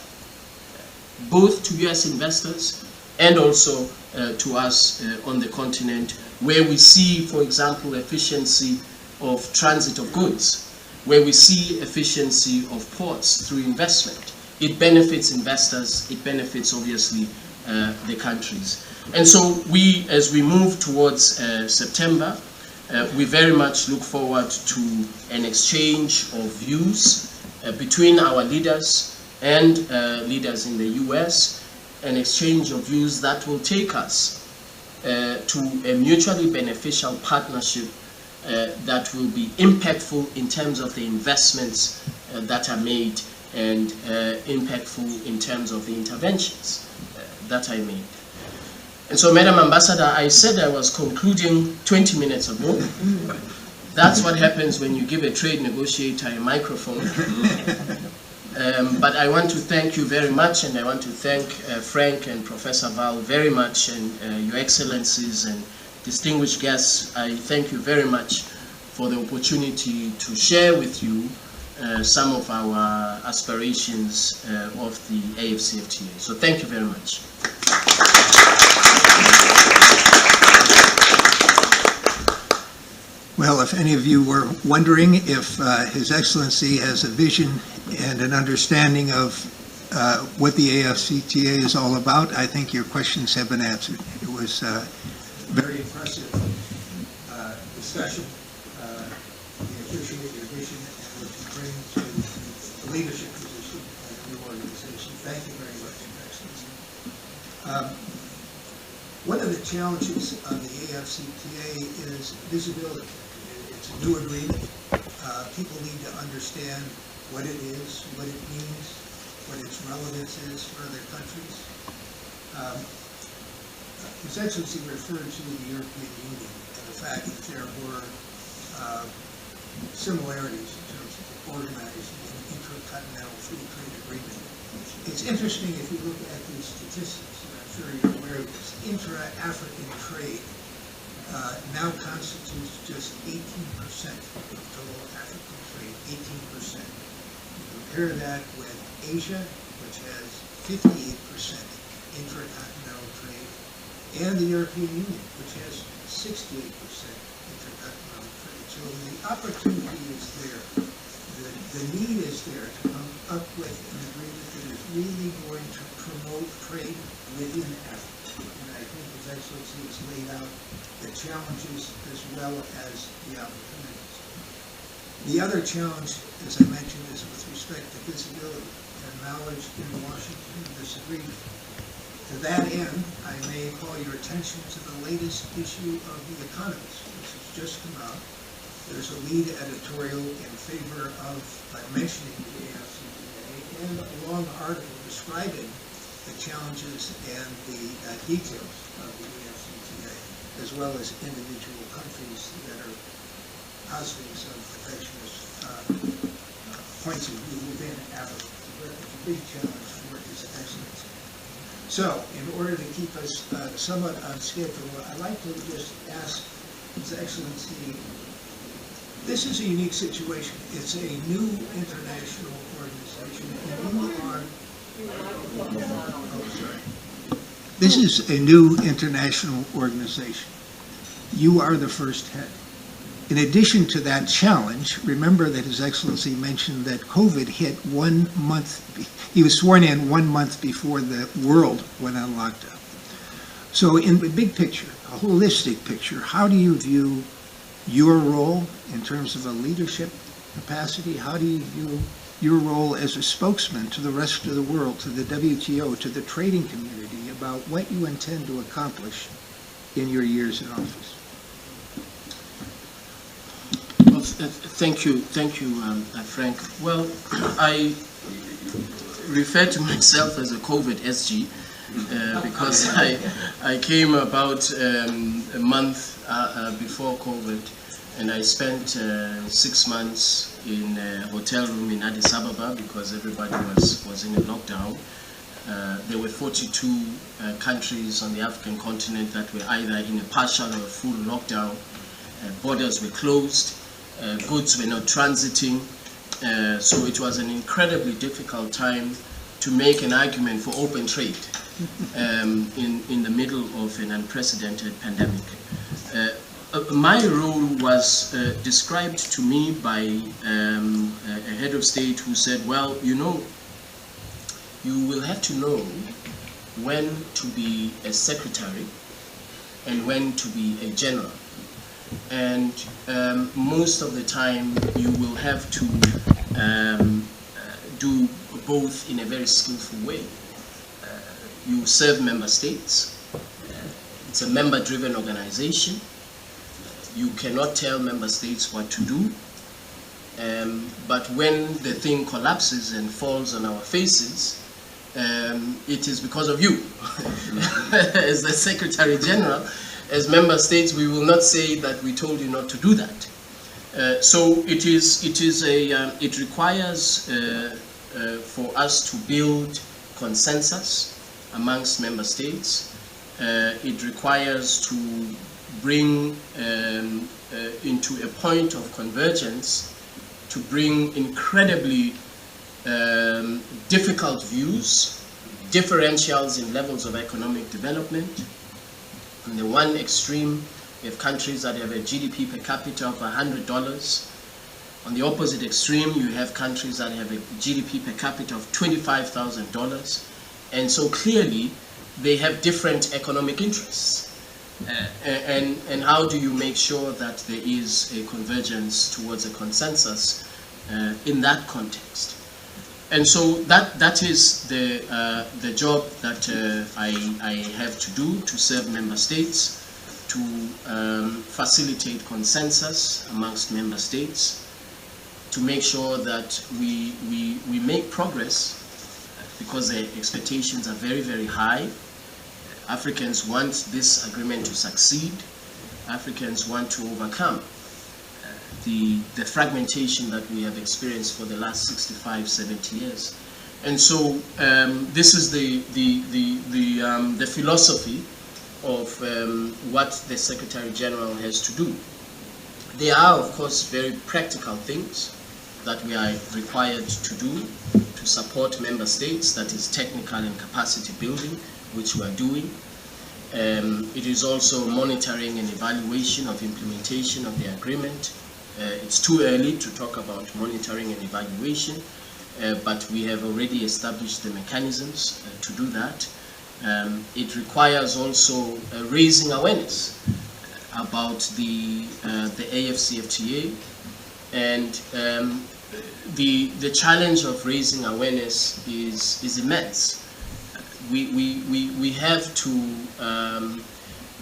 both to US investors and also to us on the continent, where we see, for example, efficiency of transit of goods, where we see efficiency of ports through investment. It benefits investors, it benefits obviously the countries. And so we, as we move towards September, we very much look forward to an exchange of views between our leaders and leaders in the US, an exchange of views that will take us to a mutually beneficial partnership that will be impactful in terms of the investments that are made and impactful in terms of the interventions that I made. And so, Madam Ambassador, I said I was concluding 20 minutes ago. That's what happens when you give a trade negotiator a microphone. But I want to thank you very much, and I want to thank Frank and Professor Val very much, and Your Excellencies and distinguished guests. I thank you very much for the opportunity to share with you some of our aspirations of the AfCFTA. So thank you very much. Well, if any of you were wondering if His Excellency has a vision and an understanding of what the AfCFTA is all about, I think your questions have been answered. It was a very impressive discussion. We appreciate your vision and what you bring to the leadership position of the new organization. Thank you very much, Your Excellency. One of the challenges of the AfCFTA is visibility. It's a new agreement. People need to understand what it is, what it means, what its relevance is for other countries. His Excellency referred to the European Union and the fact that there were similarities in terms of organizing an intercontinental free trade agreement. It's interesting if you look at the statistics, and I'm sure you're aware of this, intra-African trade now constitutes just 18% of total African trade, 18%. You compare that with Asia, which has 58% intracontinental trade, and the European Union, which has 68% intercontinental trade. So the opportunity is there. The need is there to come up with an agreement that is really going to promote trade within Africa. And I think His Excellency has laid out the challenges as well as the opportunities. The other challenge, as I mentioned, is with respect to visibility and knowledge in Washington of this agreement. To that end, I may call your attention to the latest issue of The Economist, which has just come out. There's a lead editorial in favor of mentioning the AfCFTA and a long article describing the challenges and the details of the AfCFTA, as well as individual countries that are positing some protectionist points of view within Africa. It's a big challenge for His Excellency. So, in order to keep us somewhat on schedule, I'd like to just ask His Excellency, this is a unique situation. It's a new international organization, and you are... Oh, sorry. This is a new international organization. You are the first head. In addition to that challenge, remember that His Excellency mentioned that COVID hit 1 month. He was sworn in 1 month before the world went on lockdown. So in the big picture, a holistic picture, how do you view your role in terms of a leadership capacity? How do you view your role as a spokesman to the rest of the world, to the WTO, to the trading community about what you intend to accomplish in your years in office? Well, thank you, Frank. Well, I refer to myself as a COVID SG because I came about a month before COVID, and I spent 6 months in a hotel room in Addis Ababa because everybody was in a lockdown. There were 42 countries on the African continent that were either in a partial or a full lockdown. Borders were closed, goods were not transiting, so it was an incredibly difficult time to make an argument for open trade in the middle of an unprecedented pandemic. My role was described to me by a head of state who said, well, you know, you will have to know when to be a secretary and when to be a general. And most of the time you will have to do both in a very skillful way. You serve member states. It's a member-driven organization. You cannot tell member states what to do. But when the thing collapses and falls on our faces, it is because of you. As the Secretary General, as member states, we will not say that we told you not to do that. So it requires for us to build consensus amongst member states. It requires to bring into a point of convergence, to bring incredibly difficult views, differentials in levels of economic development. On the one extreme, we have countries that have a GDP per capita of $100. On the opposite extreme, you have countries that have a GDP per capita of $25,000. And so clearly, they have different economic interests. And how do you make sure that there is a convergence towards a consensus in that context? And so that is the job that I have to do, to serve member states, to facilitate consensus amongst member states, to make sure that we make progress, because the expectations are very, very high. Africans want this agreement to succeed. Africans want to overcome the fragmentation that we have experienced for the last 65, 70 years. And so this is the philosophy of what the Secretary General has to do. There are, of course, very practical things that we are required to do to support member states, that is technical and capacity building, which we are doing. It is also monitoring and evaluation of implementation of the agreement. It's too early to talk about monitoring and evaluation, but we have already established the mechanisms to do that. It requires also raising awareness about the AfCFTA, and the challenge of raising awareness is immense. We have to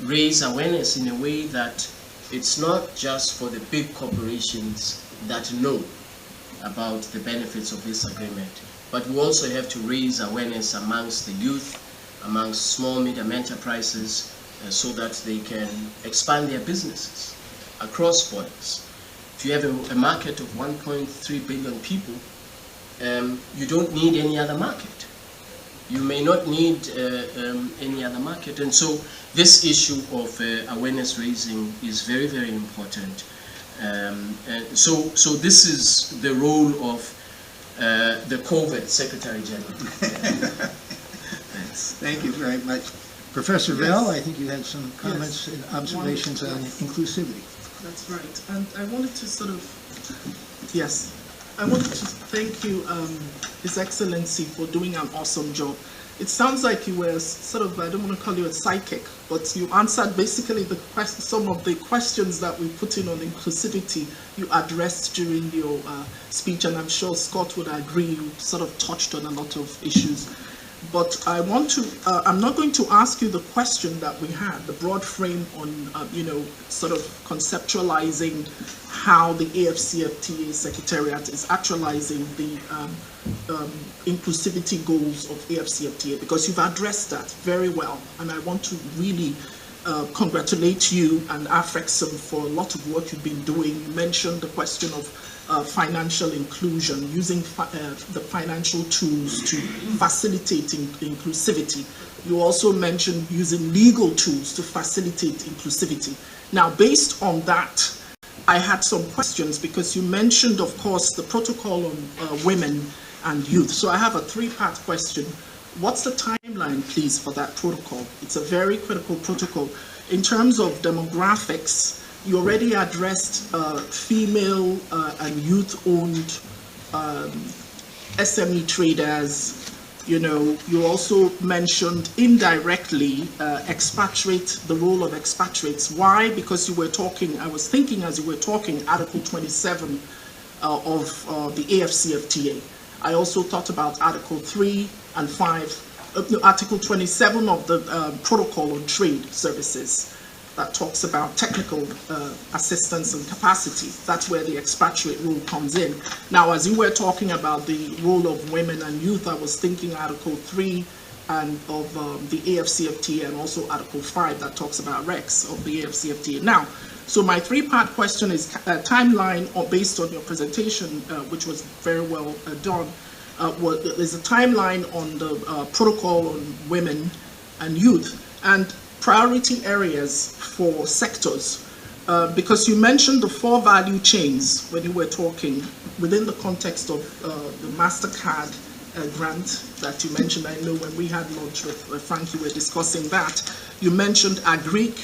raise awareness in a way that it's not just for the big corporations that know about the benefits of this agreement, but we also have to raise awareness amongst the youth, amongst small, medium enterprises, so that they can expand their businesses across borders. If you have a market of 1.3 billion people, you don't need any other market. You may not need any other market. And so this issue of awareness raising is very, very important. So this is the role of the COVID Secretary General. Thank you very much. Professor Bell, I think you had some comments and observations on inclusivity. That's right. And I wanted to I wanted to thank you, His Excellency, for doing an awesome job. It sounds like you were sort of, I don't want to call you a psychic, but you answered basically some of the questions that we put in on inclusivity you addressed during your speech, and I'm sure Scott would agree you sort of touched on a lot of issues. But I want to, I'm not going to ask you the question that we had, the broad frame on, sort of conceptualizing how the AfCFTA Secretariat is actualizing the inclusivity goals of AfCFTA, because you've addressed that very well. And I want to really congratulate you and AfCFT for a lot of work you've been doing. You mentioned the question of financial inclusion, using the financial tools to facilitate inclusivity. You also mentioned using legal tools to facilitate inclusivity. Now, based on that, I had some questions, because you mentioned, of course, the protocol on women and youth. So I have a three-part question. What's the timeline, please, for that protocol? It's a very critical protocol. In terms of demographics, you already addressed female and youth-owned SME traders. You also mentioned indirectly the role of expatriates. Why? Because you were talking, I was thinking as you were talking, Article 27 of the AfCFTA. I also thought about Article 3 and 5, Article 27 of the Protocol on Trade Services, that talks about technical assistance and capacity. That's where the expatriate rule comes in. Now, as you were talking about the role of women and youth, I was thinking Article 3 and of the AfCFTA, and also Article 5 that talks about REX of the AfCFTA. Now, so my three-part question is timeline, or based on your presentation, which was very well done. There's a timeline on the protocol on women and youth, and priority areas for sectors, because you mentioned the 4 value chains when you were talking within the context of the MasterCard grant that you mentioned. I know when we had lunch with Frank, you were discussing that. You mentioned agric,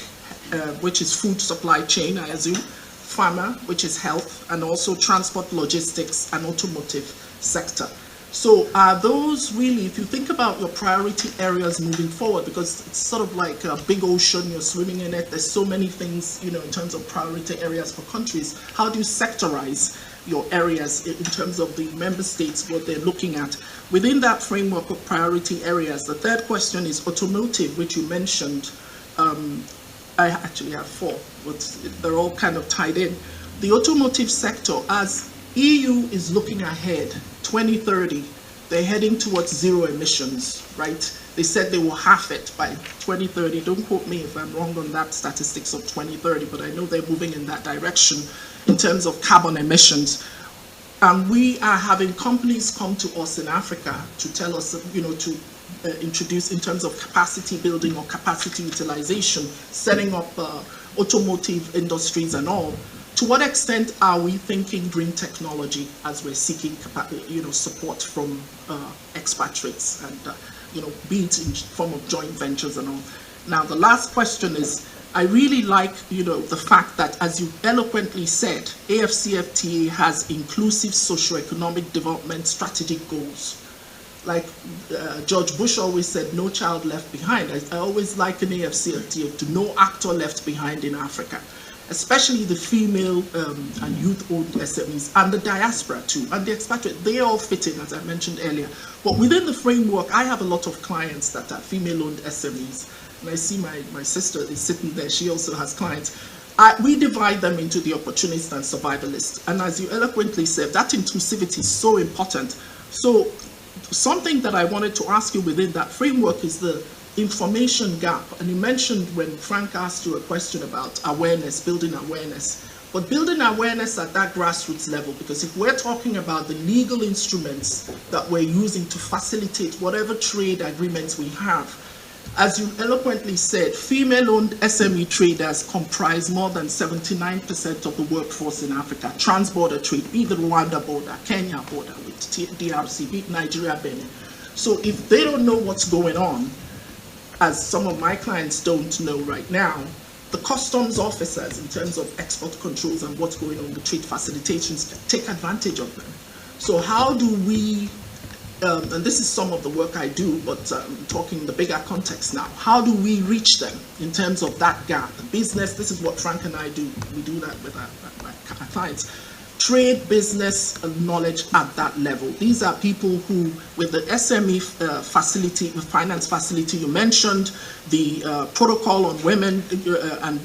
which is food supply chain, I assume, pharma, which is health, and also transport, logistics, and automotive sector. So are those really, if you think about your priority areas moving forward, because it's sort of like a big ocean, you're swimming in it, there's so many things, in terms of priority areas for countries, how do you sectorize your areas in terms of the member states, what they're looking at? Within that framework of priority areas, the third question is automotive, which you mentioned. I actually have 4, but they're all kind of tied in. The automotive sector, as EU is looking ahead, 2030. They're heading towards zero emissions, right? They said they will halve it by 2030. Don't quote me if I'm wrong on that statistics of 2030, but I know they're moving in that direction in terms of carbon emissions. And we are having companies come to us in Africa to tell us, to introduce in terms of capacity building or capacity utilization, setting up automotive industries and all. To what extent are we thinking green technology as we're seeking, support from expatriates and, be it in form of joint ventures and all? Now, the last question is, I really like, the fact that, as you eloquently said, AfCFTA has inclusive socio-economic development strategic goals. Like George Bush always said, no child left behind. I always liken AfCFTA to no actor left behind in Africa, especially the female and youth-owned SMEs and the diaspora too, and the expatriate. They all fit in, as I mentioned earlier. But within the framework, I have a lot of clients that are female-owned SMEs. And I see my sister is sitting there, she also has clients. We divide them into the opportunists and survivalists. And as you eloquently said, that inclusivity is so important. So something that I wanted to ask you within that framework is the information gap. And you mentioned when Frank asked you a question about awareness, building awareness. But building awareness at that grassroots level, because if we're talking about the legal instruments that we're using to facilitate whatever trade agreements we have, as you eloquently said, female-owned SME traders comprise more than 79% of the workforce in Africa. Trans-border trade, be the Rwanda border, Kenya border with DRC, be it Nigeria, Mene. So if they don't know what's going on, as some of my clients don't know right now, the customs officers, in terms of export controls and what's going on, the trade facilitations, can take advantage of them. So how do we, and this is some of the work I do, but talking in the bigger context now, how do we reach them in terms of that gap? Business, this is what Frank and I do. We do that with our clients. Trade, business, and knowledge at that level. These are people who, with the SME facility, the finance facility you mentioned, the protocol on women, and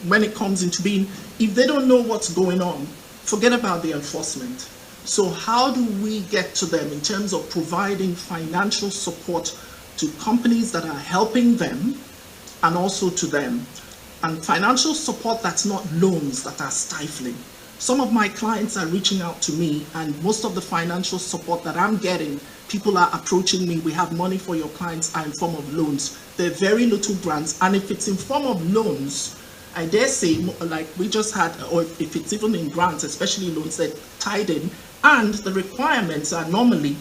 when it comes into being, if they don't know what's going on, forget about the enforcement. So how do we get to them in terms of providing financial support to companies that are helping them and also to them? And financial support that's not loans that are stifling. Some of my clients are reaching out to me, and most of the financial support that I'm getting, people are approaching me, we have money for your clients, are in form of loans. They're very little grants, and if it's in form of loans, I dare say, like we just had, or if it's even in grants, especially loans that tied in, and the requirements are normally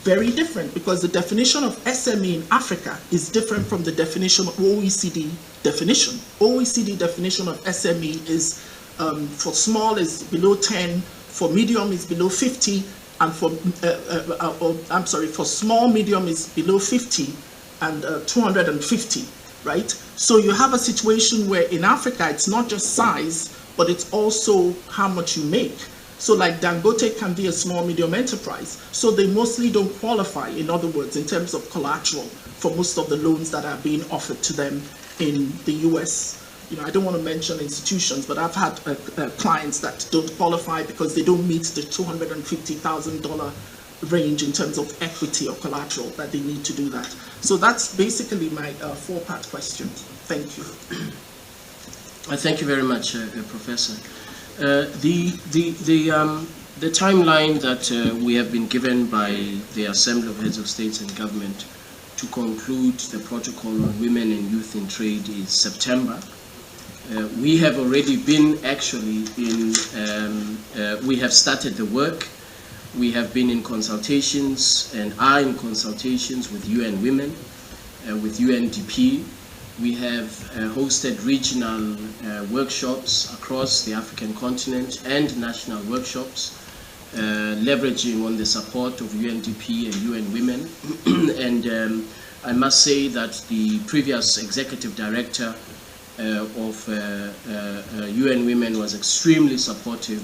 very different, because the definition of SME in Africa is different from the definition of OECD definition. OECD definition of SME is for small is below 10, for medium is below 50, and for for small, medium is below 50, and 250, right? So you have a situation where in Africa it's not just size, but it's also how much you make. So like Dangote can be a small, medium enterprise. So they mostly don't qualify, in other words, in terms of collateral for most of the loans that are being offered to them in the US. I don't want to mention institutions, but I've had clients that don't qualify because they don't meet the $250,000 range in terms of equity or collateral that they need to do that. So that's basically my four-part question. Thank you. Thank you very much, Professor. The timeline that we have been given by the Assembly of Heads of States and Government to conclude the protocol on women and youth in trade is September. We have already been actually in, we have started the work. We have been in consultations and are in consultations with UN Women, with UNDP. We have hosted regional workshops across the African continent and national workshops, leveraging on the support of UNDP and UN Women. And I must say that the previous executive director of UN Women was extremely supportive.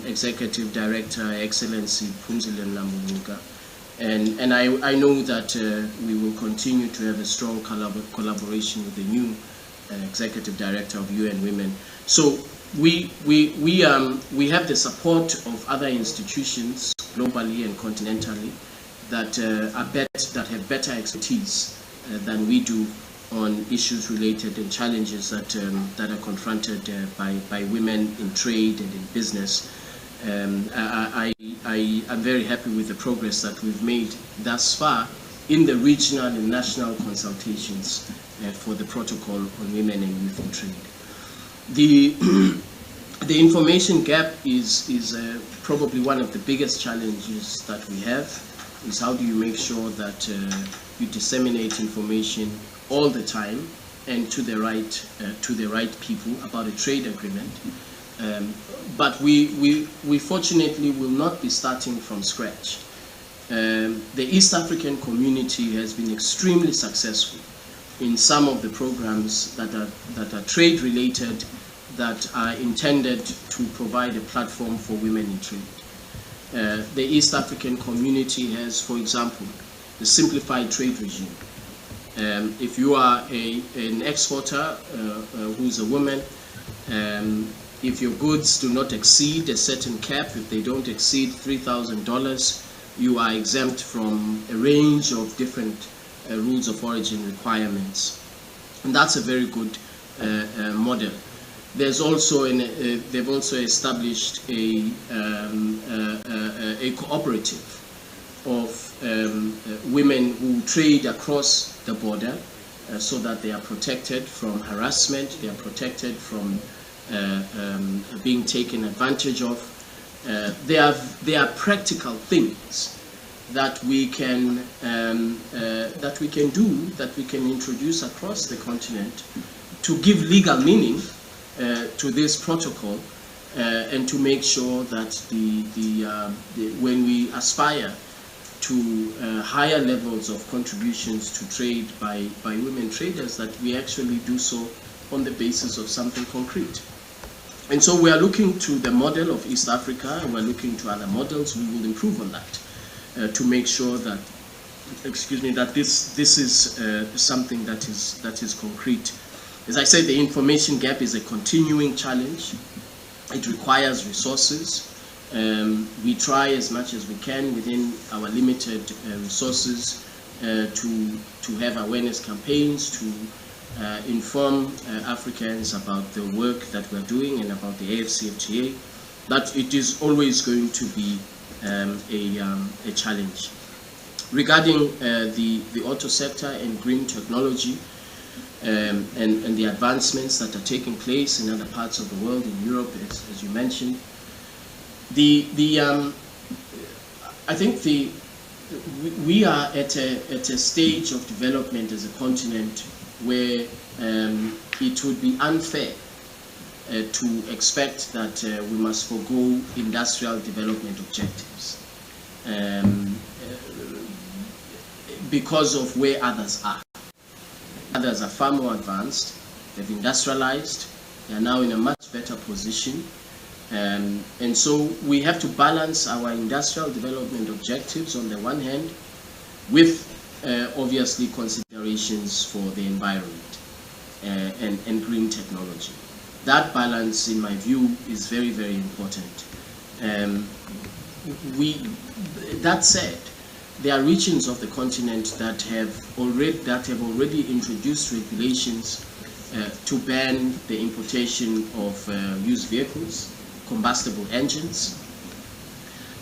Executive Director, Excellency Phumzile Mlambo-Ngcuka. And I know that we will continue to have a strong collaboration with the new Executive Director of UN Women. So we have the support of other institutions globally and continentally that have better expertise than we do on issues related and challenges that are confronted by women in trade and in business. I am very happy with the progress that we've made thus far in the regional and national consultations for the protocol on women and youth in trade. The information gap is probably one of the biggest challenges that we have. Is how do you make sure that you disseminate information all the time and to the right people about a trade agreement. But we fortunately will not be starting from scratch. The East African community has been extremely successful in some of the programs that are trade related, that are intended to provide a platform for women in trade. The East African community has, for example, the Simplified trade regime. If you are an exporter who's a woman, if your goods do not exceed a certain cap, if they don't exceed $3,000, you are exempt from a range of different rules of origin requirements. And that's a very good model. There's also they've also established a cooperative of women who trade across the border so that they are protected from harassment, they are protected from being taken advantage of. There are practical things that we can do, that we can introduce across the continent to give legal meaning to this protocol and to make sure that when we aspire to higher levels of contributions to trade by women traders, that we actually do so on the basis of something concrete. And so we are looking to the model of East Africa, and we're looking to other models. We will improve on that to make sure that, that this is something that is concrete. As I said, the information gap is a continuing challenge. It requires resources. We try as much as we can within our limited resources to have awareness campaigns, to inform Africans about the work that we're doing and about the AfCFTA, but it is always going to be a challenge. Regarding the auto sector and green technology and the advancements that are taking place in other parts of the world, in Europe, as you mentioned, I think we are at a stage of development as a continent where it would be unfair to expect that we must forego industrial development objectives because of where others are. Others are far more advanced, they've industrialized, they are now in a much better position. And so we have to balance our industrial development objectives on the one hand with obviously considerations for the environment and green technology. That balance, in my view, is very, very important. That said, there are regions of the continent that have already introduced regulations to ban the importation of used vehicles, combustible engines.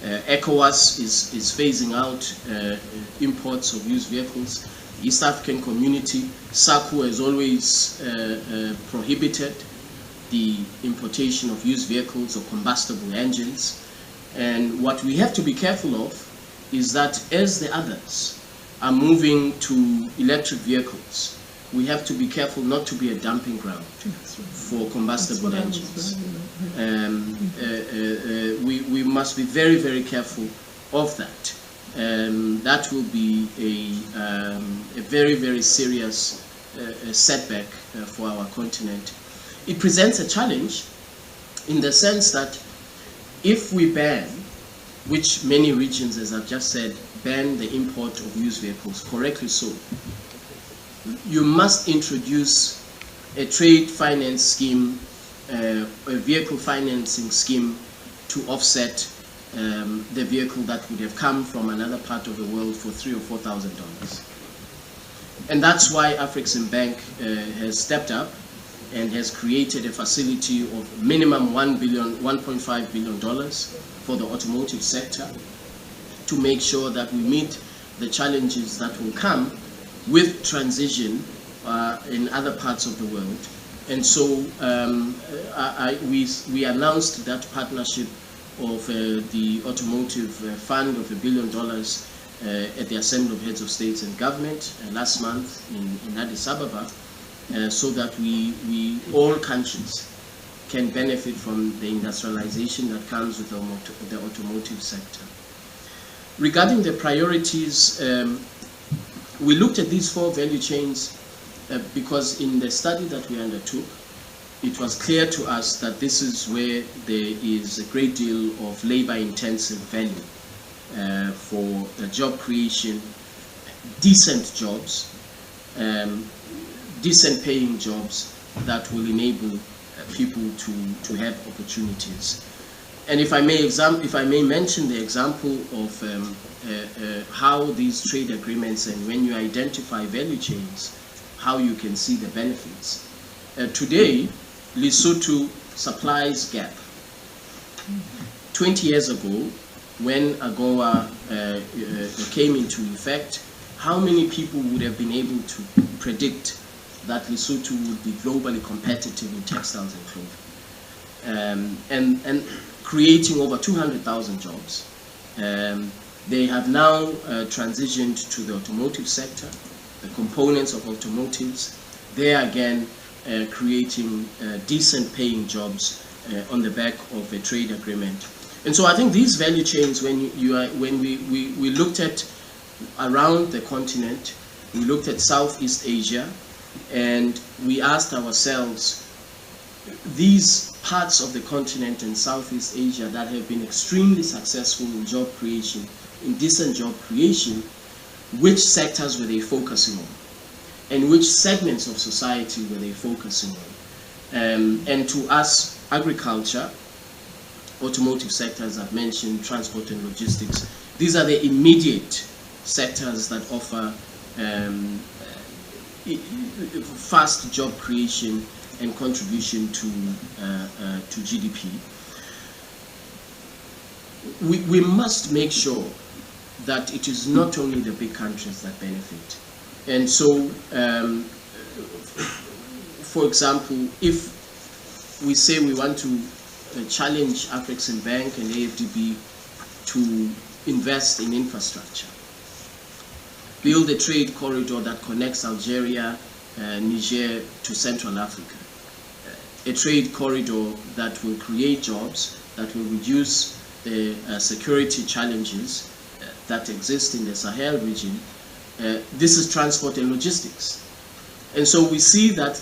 ECOWAS is phasing out imports of used vehicles. East African community, SACU, has always prohibited the importation of used vehicles or combustible engines. And what we have to be careful of is that as the others are moving to electric vehicles, we have to be careful not to be a dumping ground for combustible engines. We must be very, very careful of that. That will be a very, very serious setback for our continent. It presents a challenge in the sense that if we ban, which many regions, as I've just said, ban the import of used vehicles, correctly so, you must introduce a trade finance scheme a vehicle financing scheme to offset the vehicle that would have come from another part of the world for $3,000 or $4,000. And that's why AfCFT Bank has stepped up and has created a facility of minimum $1.5 billion for the automotive sector to make sure that we meet the challenges that will come with transition in other parts of the world. And so we announced that partnership of the automotive fund of $1 billion at the Assembly of Heads of States and Government last month in Addis Ababa, so that all countries can benefit from the industrialization that comes with the automotive sector. Regarding the priorities, we looked at these 4 value chains because in the study that we undertook, it was clear to us that this is where there is a great deal of labor-intensive value for job creation, decent jobs, decent paying jobs that will enable people to have opportunities. And if I may mention the example of how these trade agreements, and when you identify value chains, how you can see the benefits. Today, Lesotho supplies gap. 20 years ago, when AGOA came into effect, how many people would have been able to predict that Lesotho would be globally competitive in textiles and clothing? And creating over 200,000 jobs. They have now transitioned to the automotive sector, the components of automotives. They are again creating decent paying jobs on the back of a trade agreement. And so I think these value chains, when we looked at around the continent, we looked at Southeast Asia, and we asked ourselves, these parts of the continent in Southeast Asia that have been extremely successful in job creation, in decent job creation, which sectors were they focusing on? And which segments of society were they focusing on? And to us, agriculture, automotive sectors I've mentioned, transport and logistics, these are the immediate sectors that offer fast job creation and contribution to GDP. We must make sure that it is not only the big countries that benefit. And so, for example, if we say we want to challenge AfCFT Bank and AfDB to invest in infrastructure, build a trade corridor that connects Algeria, Niger to Central Africa, a trade corridor that will create jobs, that will reduce the security challenges that exist in the Sahel region. This is transport and logistics. And so we see that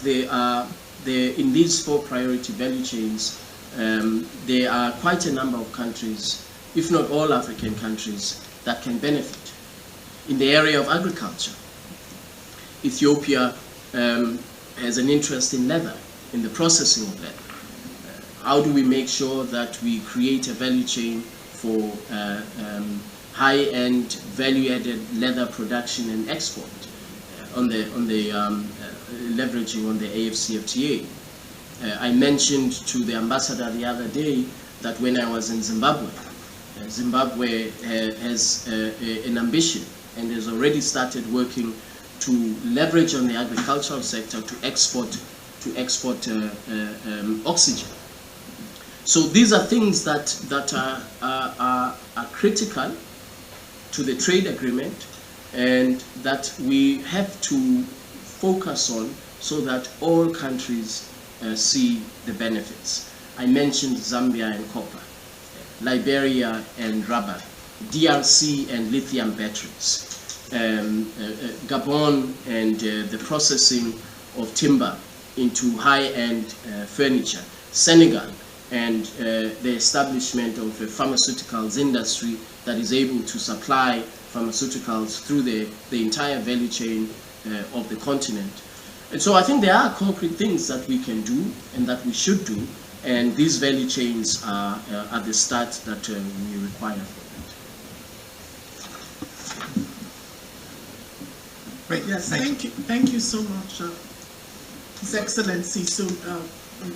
in these 4 priority value chains, there are quite a number of countries, if not all African countries, that can benefit. In the area of agriculture, Ethiopia has an interest in leather, in the processing of leather. How do we make sure that we create a value chain for high-end, value-added leather production and export on the leveraging on the AfCFTA? I mentioned to the ambassador the other day that when I was in Zimbabwe, Zimbabwe has an ambition and has already started working to leverage on the agricultural sector to export oxygen. So these are things that are critical to the trade agreement and that we have to focus on so that all countries see the benefits. I mentioned Zambia and copper, Liberia and rubber, DRC and lithium batteries, Gabon and the processing of timber into high-end furniture, Senegal and the establishment of a pharmaceuticals industry that is able to supply pharmaceuticals through the entire value chain of the continent. And so I think there are concrete things that we can do and that we should do, and these value chains are at the start that we require for that. Great. Yes, thank you so much, His Excellency. So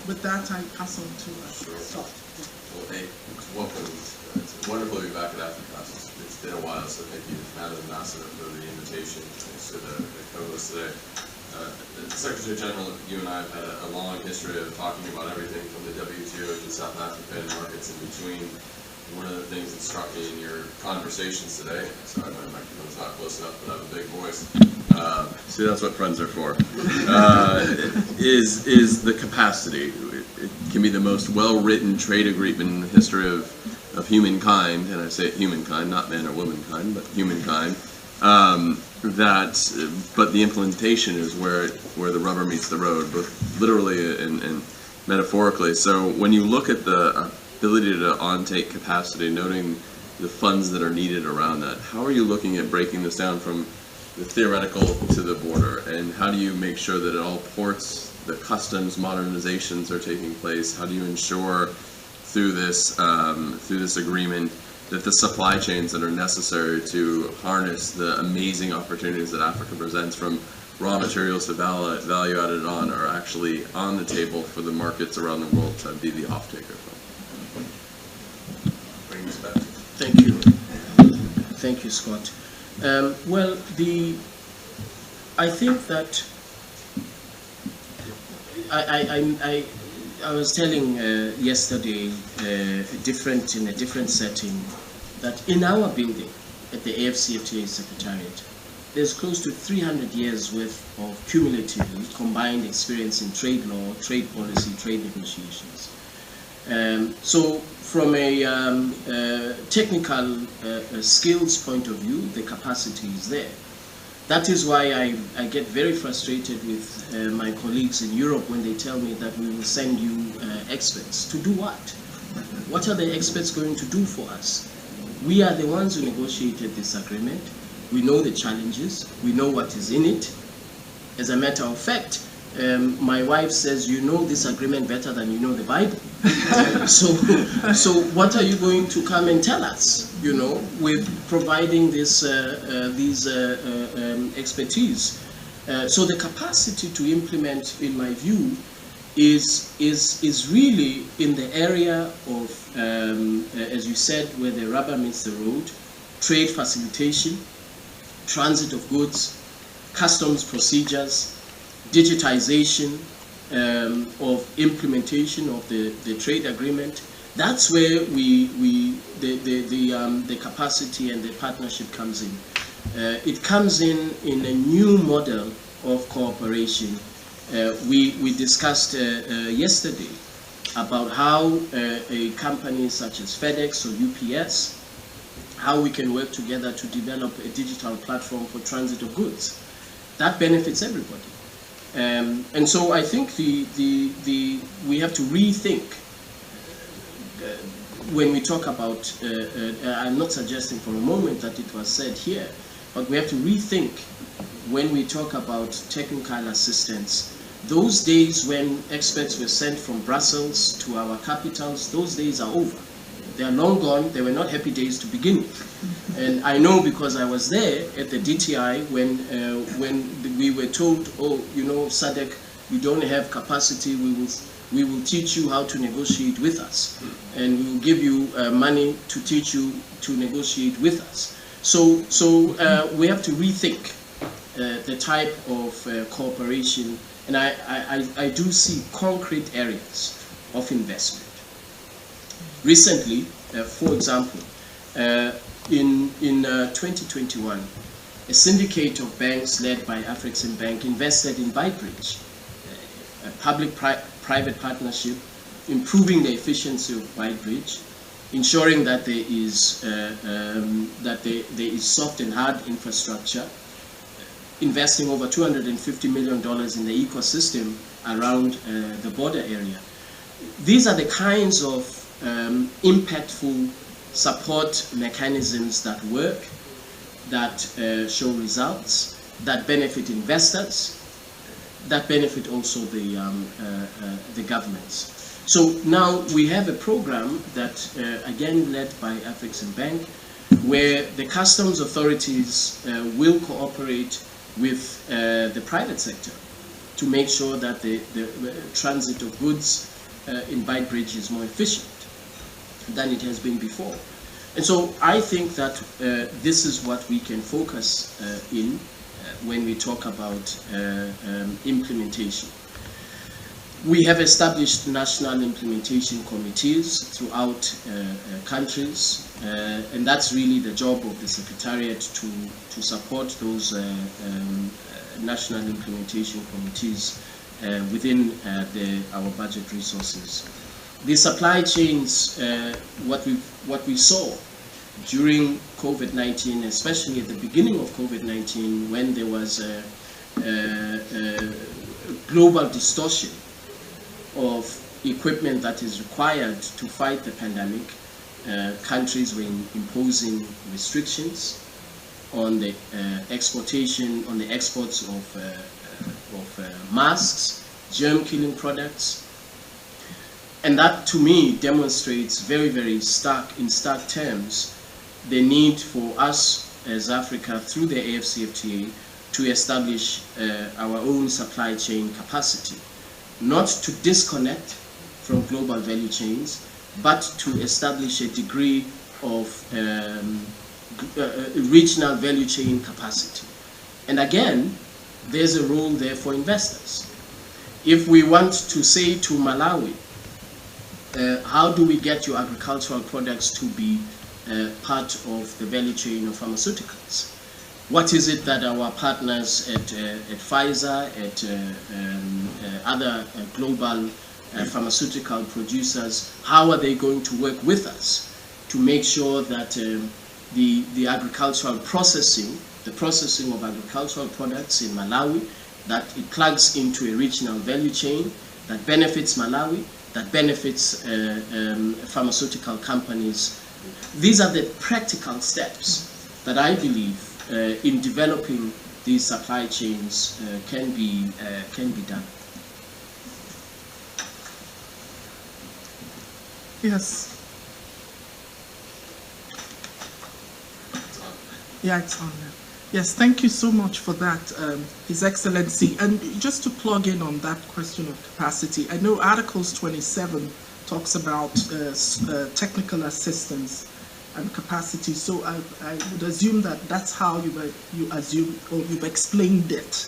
with that, I pass on to Scott. Well, hey, welcome. It's wonderful to be back at Afcft. It's been a while, so thank you, Madam Ambassador, for the invitation. Thanks to the co-host today. Secretary General, you and I have had a long history of talking about everything from the WTO to South Africa and markets in between. One of the things that struck me in your conversations today, sorry my microphone's not close enough, but I have a big voice. See, that's what friends are for. Is the capacity. It can be the most well-written trade agreement in the history of humankind, and I say humankind, not man or womankind, but humankind. But the implementation is where the rubber meets the road, both literally and metaphorically. So when you look at the ability to on-take capacity, noting the funds that are needed around that, how are you looking at breaking this down from the theoretical to the border, and how do you make sure that at all ports the customs modernizations are taking place? How do you ensure through this agreement that the supply chains that are necessary to harness the amazing opportunities that Africa presents, from raw materials to value added on, are actually on the table for the markets around the world to be the off-taker? Bring this back. Thank you. Thank you, Scott. Well, I think that I was telling yesterday in a different setting that in our building at the AfCFTA Secretariat, there's close to 300 years worth of cumulatively combined experience in trade law, trade policy, trade negotiations. So from a technical skills point of view, the capacity is there. That is why I get very frustrated with my colleagues in Europe when they tell me that we will send you experts. To do what? What are the experts going to do for us? We are the ones who negotiated this agreement. We know the challenges. We know what is in it. As a matter of fact, my wife says, you know this agreement better than you know the Bible. So what are you going to come and tell us, you know, with providing this these expertise? So the capacity to implement, in my view, is really in the area of, as you said, where the rubber meets the road: trade facilitation, transit of goods, customs procedures, digitization of implementation of the trade agreement. That's where the capacity and the partnership comes in. It comes in a new model of cooperation. We discussed yesterday about how a company such as FedEx or UPS, how we can work together to develop a digital platform for transit of goods. That benefits everybody. And so I think we have to rethink when we talk about, I'm not suggesting for a moment that it was said here, but we have to rethink when we talk about technical assistance. Those days when experts were sent from Brussels to our capitals, those days are over. They are long gone. They were not happy days to begin with. And I know because I was there at the DTI when we were told, oh, you know, SADC, you don't have capacity, we will teach you how to negotiate with us. And we will give you money to teach you to negotiate with us. So we have to rethink the type of cooperation. And I do see concrete areas of investment. Recently, for example, in 2021, a syndicate of banks led by Afrexim Bank invested in Bridge, a public-private partnership, improving the efficiency of Bridge, ensuring that there is soft and hard infrastructure, investing over $250 million in the ecosystem around the border area. These are the kinds of impactful support mechanisms that work, that show results, that benefit investors, that benefit also the governments. So now we have a program that, again, led by Afcft, where the customs authorities will cooperate with the private sector to make sure that the transit of goods in Beitbridge is more efficient than it has been before. And so I think that this is what we can focus in when we talk about implementation. We have established national implementation committees throughout countries, and that's really the job of the Secretariat to support those national implementation committees within our budget resources. The supply chains, what we saw during COVID-19, especially at the beginning of COVID-19, when there was a global distortion of equipment that is required to fight the pandemic, countries were imposing restrictions on the exports of masks, germ-killing products, and that to me demonstrates very, very in stark terms the need for us as Africa through the AfCFTA to establish our own supply chain capacity, not to disconnect from global value chains, but to establish a degree of regional value chain capacity. And again, there's a role there for investors. If we want to say to Malawi, how do we get your agricultural products to be part of the value chain of pharmaceuticals? What is it that our partners at Pfizer, at other global pharmaceutical producers, how are they going to work with us to make sure that the agricultural processing, the processing of agricultural products in Malawi, that it plugs into a regional value chain that benefits Malawi, that benefits pharmaceutical companies. These are the practical steps that I believe in developing these supply chains can be done. Yes. Yeah, it's on now. Yes, thank you so much for that, His Excellency. And just to plug in on that question of capacity, I know Articles 27 talks about technical assistance and capacity. So I would assume that that's how you assume, or you've explained it,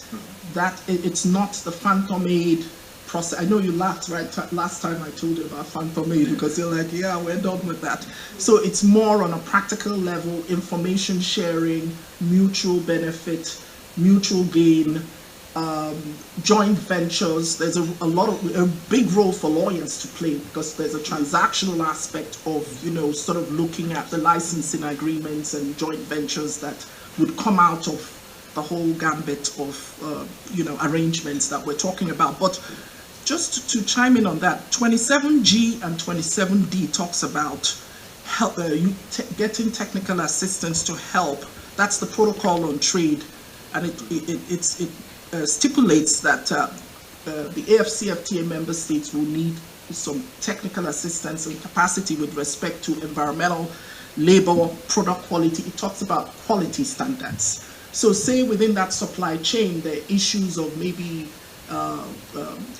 that it's not the phantom aid process. I know you laughed right last time I told you about phantom aid, because you're like, yeah, we're done with that. So it's more on a practical level, information sharing, mutual benefit, mutual gain, joint ventures. There's a big role for lawyers to play, because there's a transactional aspect of, sort of looking at the licensing agreements and joint ventures that would come out of the whole gambit of, arrangements that we're talking about. But just to chime in on that, 27G and 27D talks about help, getting technical assistance to help. That's the protocol on trade, and it stipulates that the AfCFTA member states will need some technical assistance and capacity with respect to environmental, labor, product quality. It talks about quality standards. So say within that supply chain, the issues of maybe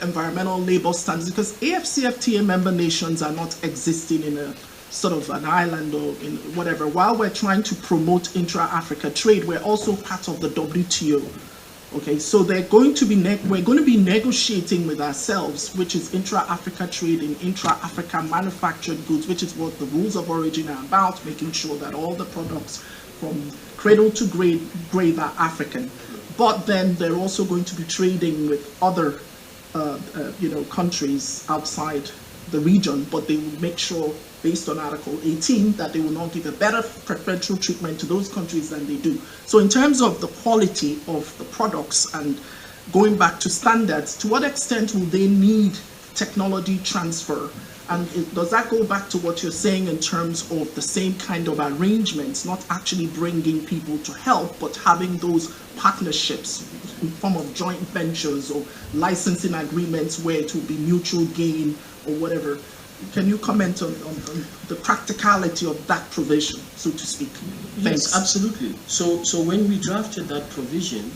environmental labor standards, because AfCFTA member nations are not existing in a sort of an island or in whatever. While we're trying to promote intra-Africa trade, we're also part of the WTO. Okay, so we're going to be negotiating with ourselves, which is intra-Africa trade and intra-Africa manufactured goods, which is what the rules of origin are about, making sure that all the products from cradle to grave are African. But then they're also going to be trading with other, countries outside the region, but they will make sure, based on Article 18, that they will not give a better preferential treatment to those countries than they do. So in terms of the quality of the products and going back to standards, to what extent will they need technology transfer? And does that go back to what you're saying in terms of the same kind of arrangements, not actually bringing people to help, but having those partnerships in form of joint ventures or licensing agreements where it will be mutual gain or whatever? Can you comment on the practicality of that provision, so to speak? Thanks. Yes, absolutely. So when we drafted that provision,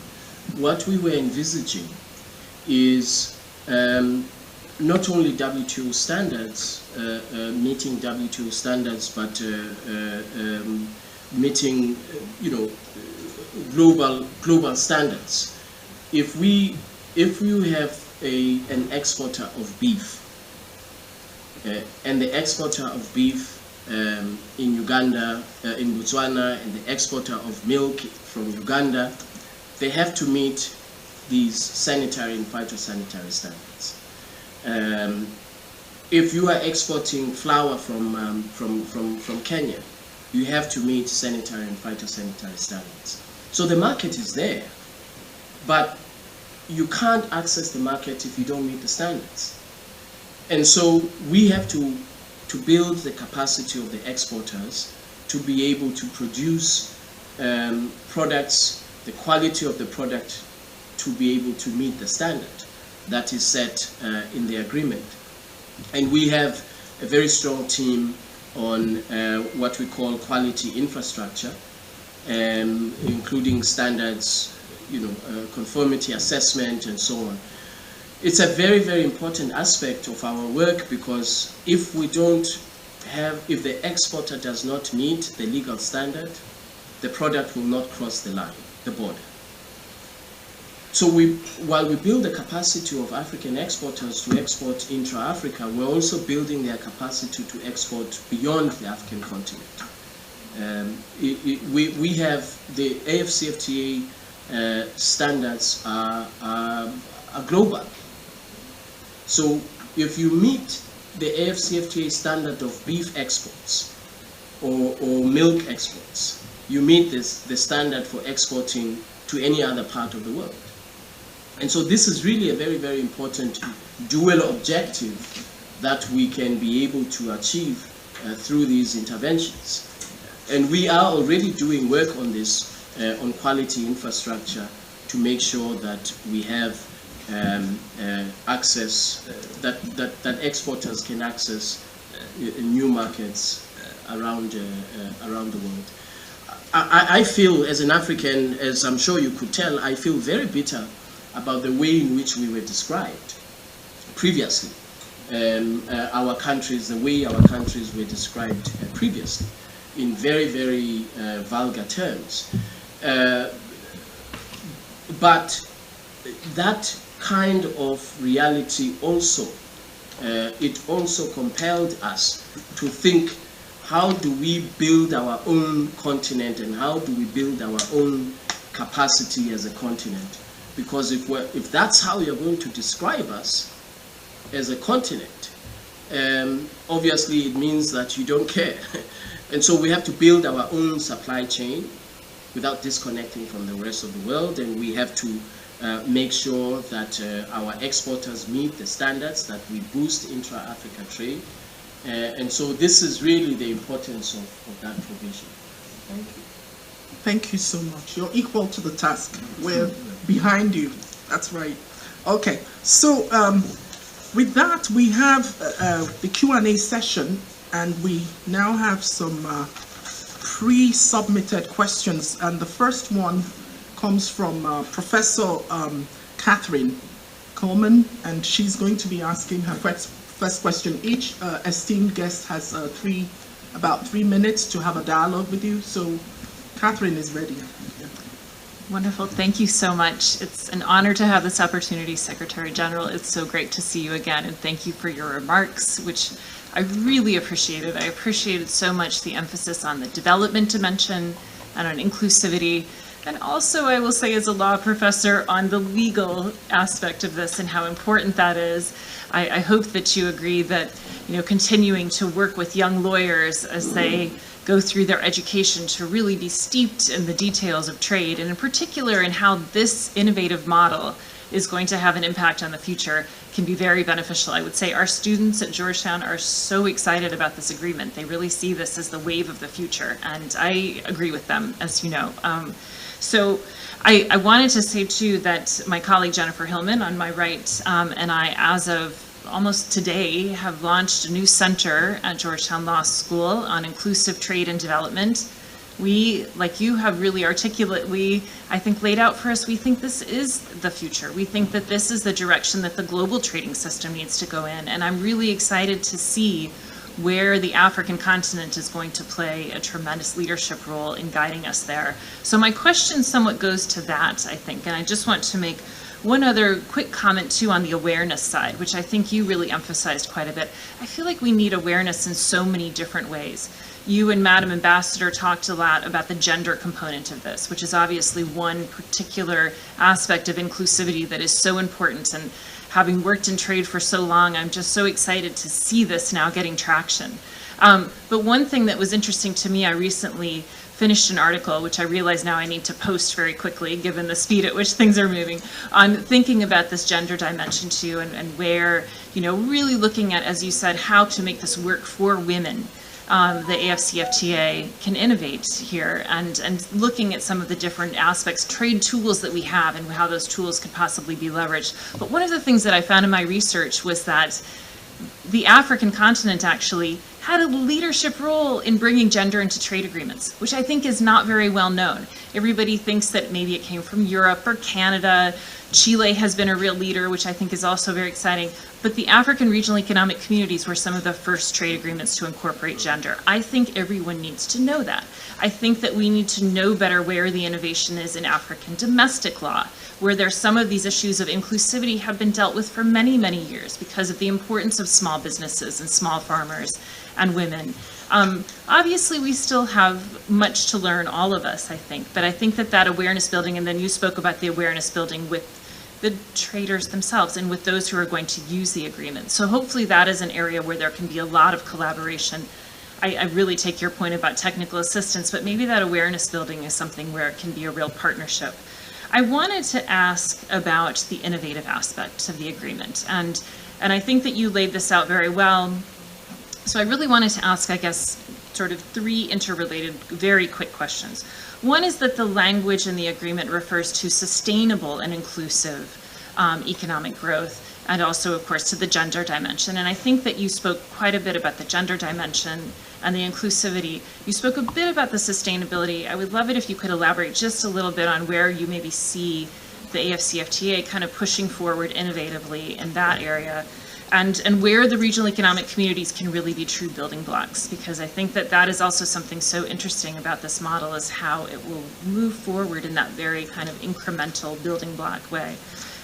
what we were envisaging is not only WTO standards, meeting WTO standards, but meeting, global standards. If we have an exporter of beef, and the exporter of beef in Uganda, in Botswana, and the exporter of milk from Uganda, they have to meet these sanitary and phytosanitary standards. If you are exporting flour from Kenya, you have to meet sanitary and phytosanitary standards. So the market is there, but you can't access the market if you don't meet the standards. And so we have to build the capacity of the exporters to be able to produce products, the quality of the product, to be able to meet the standard that is set in the agreement. And we have a very strong team on what we call quality infrastructure, including standards, conformity assessment and so on. It's a very, very important aspect of our work, because if the exporter does not meet the legal standard, the product will not cross the line, the border. So while we build the capacity of African exporters to export intra-Africa, we're also building their capacity to export beyond the African continent. We have the AfCFTA standards are global. So if you meet the AfCFTA standard of beef exports or milk exports, you meet the standard for exporting to any other part of the world. And so this is really a very, very important dual objective that we can be able to achieve through these interventions. And we are already doing work on this, on quality infrastructure, to make sure that we have access, that exporters can access new markets around the world. I feel, as an African, as I'm sure you could tell, I feel very bitter about the way in which we were described previously. The way our countries were described previously in very, very vulgar terms. But that kind of reality also, it also compelled us to think, how do we build our own continent, and how do we build our own capacity as a continent? Because if that's how you're going to describe us as a continent, obviously it means that you don't care. And so we have to build our own supply chain without disconnecting from the rest of the world, and we have to make sure that our exporters meet the standards, that we boost intra-Africa trade. And so this is really the importance of that provision. Thank you. Thank you so much. You're equal to the task. We're behind you. That's right. Okay, so with that, we have the Q&A session, and we now have some pre-submitted questions. And the first one comes from Professor Catherine Coleman, and she's going to be asking her first question. Each esteemed guest has about 3 minutes to have a dialogue with you. So Catherine is ready. Wonderful. Thank you so much. It's an honor to have this opportunity, Secretary General. It's so great to see you again, and thank you for your remarks, which I really appreciated. I appreciated so much the emphasis on the development dimension and on inclusivity, and also, I will say, as a law professor, on the legal aspect of this and how important that is. I hope that you agree that, continuing to work with young lawyers as they go through their education to really be steeped in the details of trade, and in particular in how this innovative model is going to have an impact on the future can be very beneficial. I would say our students at Georgetown are so excited about this agreement. They really see this as the wave of the future, and I agree with them, as you know. So I wanted to say too that my colleague Jennifer Hillman on my right and I, as of almost today, have launched a new center at Georgetown Law School on inclusive trade and development. We, like you, have really articulately, I think, laid out for us, we think this is the future. We think that this is the direction that the global trading system needs to go in. And I'm really excited to see where the African continent is going to play a tremendous leadership role in guiding us there. So my question somewhat goes to that, I think. And I just want to make one other quick comment too on the awareness side, which I think you really emphasized quite a bit. I feel like we need awareness in so many different ways. You and Madam Ambassador talked a lot about the gender component of this, which is obviously one particular aspect of inclusivity that is so important. And having worked in trade for so long, I'm just so excited to see this now getting traction. But one thing that was interesting to me, I recently finished an article, which I realize now I need to post very quickly, given the speed at which things are moving, on thinking about this gender dimension too, and where, you know, really looking at, as you said, how to make this work for women. The AfCFTA can innovate here, and looking at some of the different aspects, trade tools that we have and how those tools could possibly be leveraged. But one of the things that I found in my research was that the African continent actually had a leadership role in bringing gender into trade agreements, which I think is not very well known. Everybody thinks that maybe it came from Europe or Canada. Chile has been a real leader, which I think is also very exciting. But the African regional economic communities were some of the first trade agreements to incorporate gender. I think everyone needs to know that. I think that we need to know better where the innovation is in African domestic law, where there's some of these issues of inclusivity have been dealt with for many, many years because of the importance of small businesses and small farmers and women. Obviously, we still have much to learn, all of us, I think, but I think that that awareness building, and then you spoke about the awareness building with the traders themselves and with those who are going to use the agreement. So hopefully that is an area where there can be a lot of collaboration. I really take your point about technical assistance, but maybe that awareness building is something where it can be a real partnership. I wanted to ask about the innovative aspect of the agreement, and I think that you laid this out very well. So I really wanted to ask, I guess, sort of three interrelated, very quick questions. One is that the language in the agreement refers to sustainable and inclusive economic growth, and also, of course, to the gender dimension. And I think that you spoke quite a bit about the gender dimension and the inclusivity. You spoke a bit about the sustainability. I would love it if you could elaborate just a little bit on where you maybe see the AfCFTA kind of pushing forward innovatively in that area, and where the regional economic communities can really be true building blocks, because I think that that is also something so interesting about this model, is how it will move forward in that very kind of incremental building block way.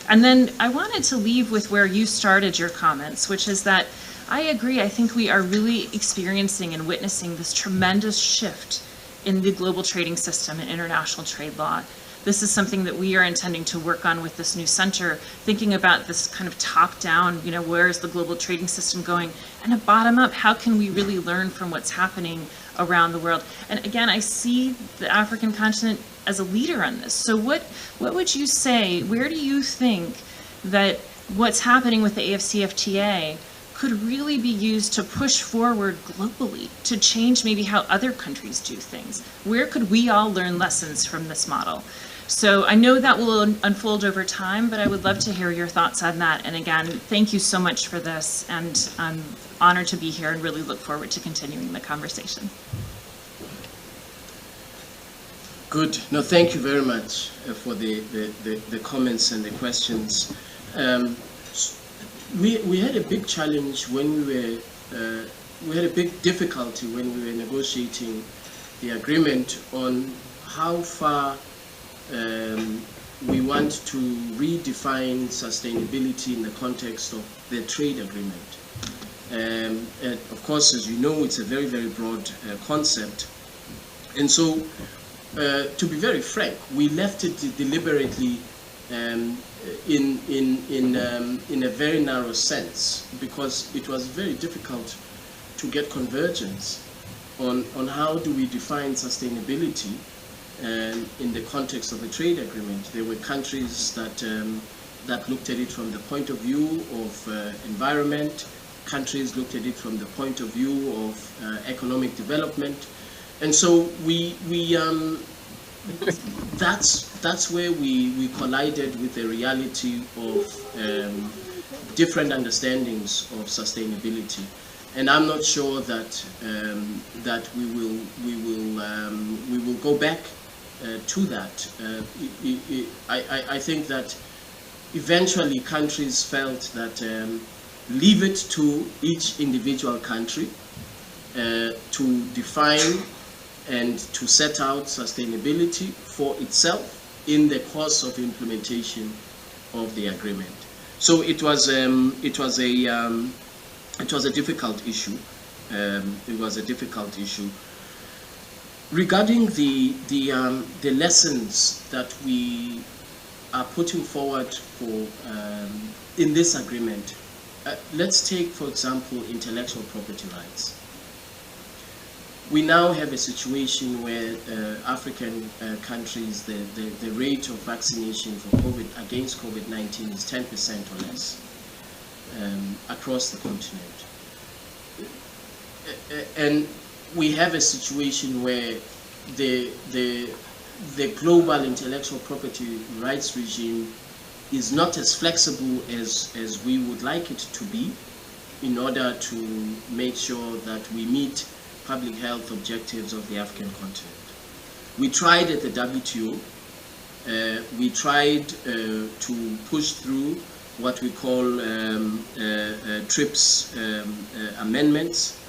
And then I wanted to leave with where you started your comments, which is that I agree. I think we are really experiencing and witnessing this tremendous shift in the global trading system and international trade law. This is something that we are intending to work on with this new center, thinking about this kind of top-down, you know, where is the global trading system going, and a bottom-up, how can we really learn from what's happening around the world? And again, I see the African continent as a leader on this. So what would you say, where do you think that what's happening with the AfCFTA could really be used to push forward globally, to change maybe how other countries do things? Where could we all learn lessons from this model? So I know that will unfold over time, but I would love to hear your thoughts on that. And again, thank you so much for this, and I'm honored to be here and really look forward to continuing the conversation. Good. No, thank you very much for the comments and the questions. We had a big challenge when we had a big difficulty when we were negotiating the agreement on how far we want to redefine sustainability in the context of the trade agreement. And of course, as you know, it's a very, very broad concept. And so, to be very frank, we left it deliberately in a very narrow sense, because it was very difficult to get convergence on how do we define sustainability in the context of the trade agreement. There were countries that that looked at it from the point of view of environment, countries looked at it from the point of view of economic development. And so that's where we collided with the reality of different understandings of sustainability. And I'm not sure that that we will go back to that. I think that eventually countries felt that leave it to each individual country to define and to set out sustainability for itself in the course of implementation of the agreement. So it was a difficult issue. It was a difficult issue. Regarding the lessons that we are putting forward for in this agreement, let's take, for example, intellectual property rights. We now have a situation where African countries, the rate of vaccination for against COVID-19 is 10% or less across the continent. And we have a situation where the global intellectual property rights regime is not as flexible as we would like it to be in order to make sure that we meet public health objectives of the African continent. We tried at the WTO, we tried to push through what we call TRIPS amendments.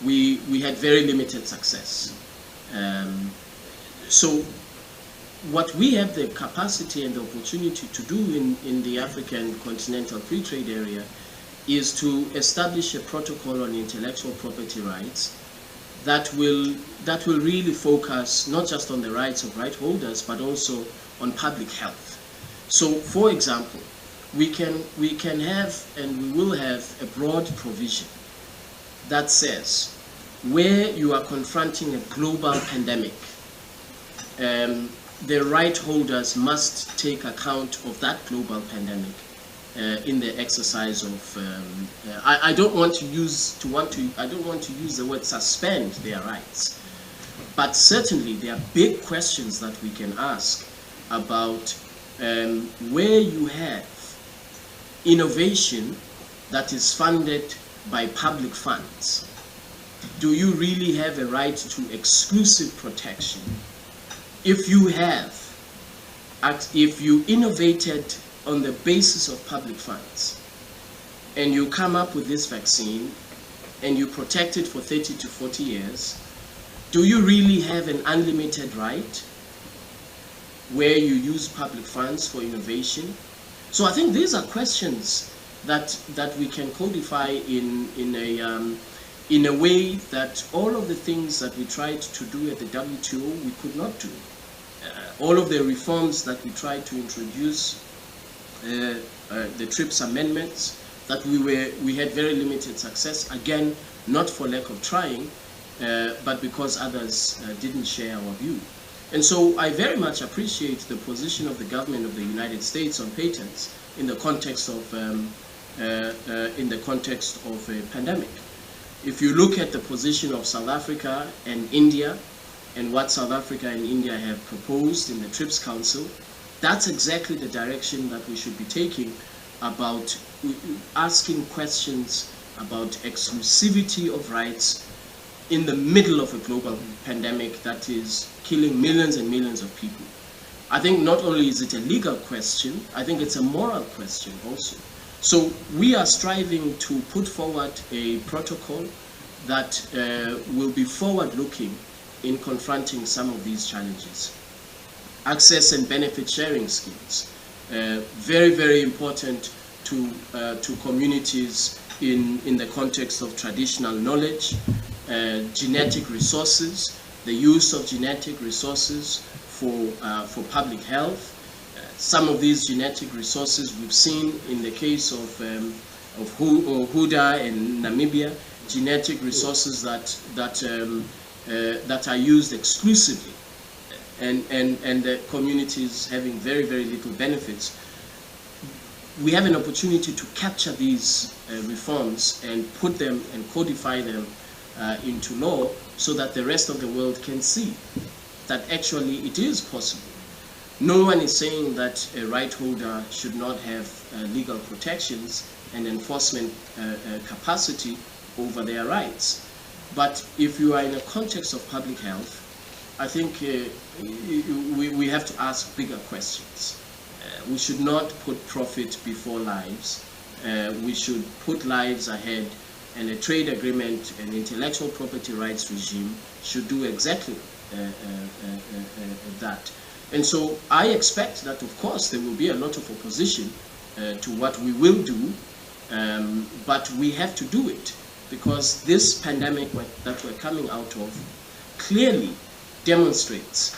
We had very limited success. So what we have the capacity and the opportunity to do in the African Continental Free Trade Area is to establish a protocol on intellectual property rights that will really focus not just on the rights of right holders but also on public health. So, for example, we can have and we will have a broad provision that says where you are confronting a global pandemic, the right holders must take account of that global pandemic in the exercise of. I don't want to use the word suspend their rights, but certainly there are big questions that we can ask about where you have innovation that is funded by public funds. Do you really have a right to exclusive protection? If you innovated on the basis of public funds and you come up with this vaccine and you protect it for 30 to 40 years, do you really have an unlimited right where you use public funds for innovation? So I think these are questions that we can codify in a way that all of the things that we tried to do at the WTO we could not do. All of the reforms that we tried to introduce, the TRIPS amendments, that we had very limited success, again, not for lack of trying, but because others didn't share our view. And so I very much appreciate the position of the government of the United States on patents in the context of a pandemic. If you look at the position of South Africa and India, and what South Africa and India have proposed in the TRIPS Council, that's exactly the direction that we should be taking about asking questions about exclusivity of rights in the middle of a global pandemic that is killing millions and millions of people. I think not only is it a legal question, I think it's a moral question also. So we are striving to put forward a protocol that will be forward-looking in confronting some of these challenges. Access and benefit sharing schemes, very, very important to communities in the context of traditional knowledge, genetic resources, the use of genetic resources for public health. Some of these genetic resources we've seen in the case of Huda and Namibia, genetic resources that are used exclusively, and the communities having very, very little benefits. we have an opportunity to capture these reforms and put them and codify them into law so that the rest of the world can see that actually it is possible. No one is saying that a right holder should not have legal protections and enforcement capacity over their rights. But if you are in a context of public health, I think we have to ask bigger questions. We should not put profit before lives. We should put lives ahead, and a trade agreement and intellectual property rights regime should do exactly that. And so I expect that, of course, there will be a lot of opposition to what we will do, but we have to do it, because this pandemic that we're coming out of clearly demonstrates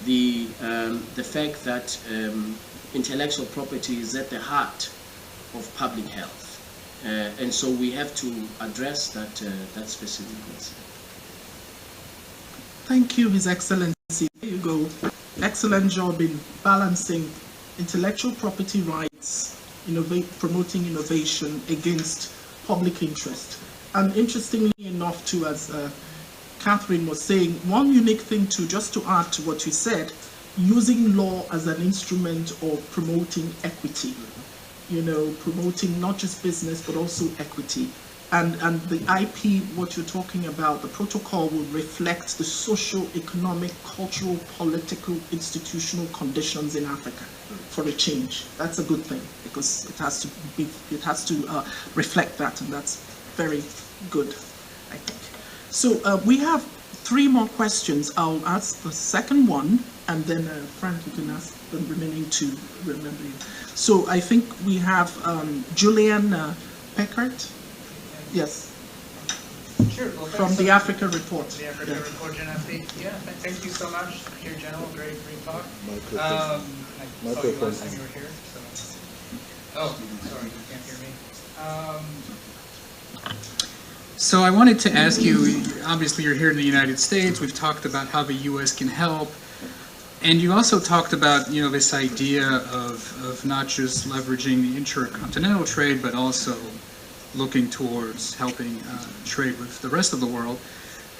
the fact that intellectual property is at the heart of public health, and so we have to address that specific concern. Thank you, His Excellency. There you go. Excellent job in balancing intellectual property rights, promoting innovation against public interest. And interestingly enough, too, as Catherine was saying, one unique thing too, just to add to what you said, using law as an instrument of promoting equity, promoting not just business, but also equity. And the IP, what you're talking about, the protocol will reflect the social, economic, cultural, political, institutional conditions in Africa for a change. That's a good thing, because it has to reflect that, and that's very good, I think. So we have 3 more questions. I'll ask the second one, and then Frank, you can ask the remaining 2, remember you. So I think we have Julian Peckert. Yes. Sure. Well, from the Africa Report. The Africa Report, Afcft. Yeah, thank you so much, dear General. Great talk. I saw you last time you were here. So. Oh, sorry, you can't hear me. So I wanted to ask you, obviously you're here in the United States. We've talked about how the U.S. can help. And you also talked about, this idea of not just leveraging the intercontinental trade, but also looking towards helping trade with the rest of the world.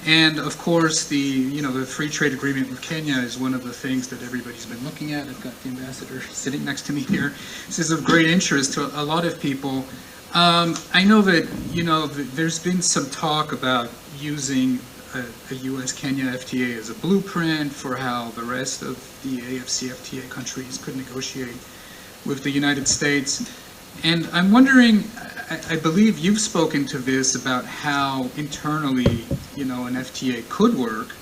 And of course, the free trade agreement with Kenya is one of the things that everybody's been looking at. I've got the ambassador sitting next to me here. This is of great interest to a lot of people. I know that, there's been some talk about using a U.S.-Kenya FTA as a blueprint for how the rest of the AfCFTA countries could negotiate with the United States. And I'm wondering, I believe you've spoken to this about how internally, an FTA could work,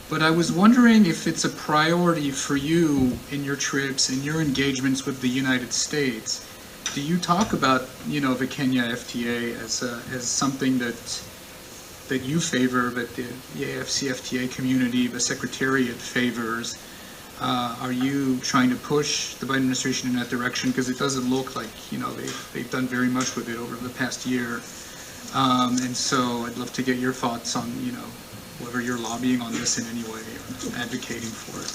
but I was wondering if it's a priority for you in your trips, in your engagements with the United States. Do you talk about, the Kenya FTA as something that you favor, that the AfCFTA community, the Secretariat favors? Are you trying to push the Biden administration in that direction? Because it doesn't look like, they've done very much with it over the past year. And so I'd love to get your thoughts on, whether you're lobbying on this in any way or advocating for it.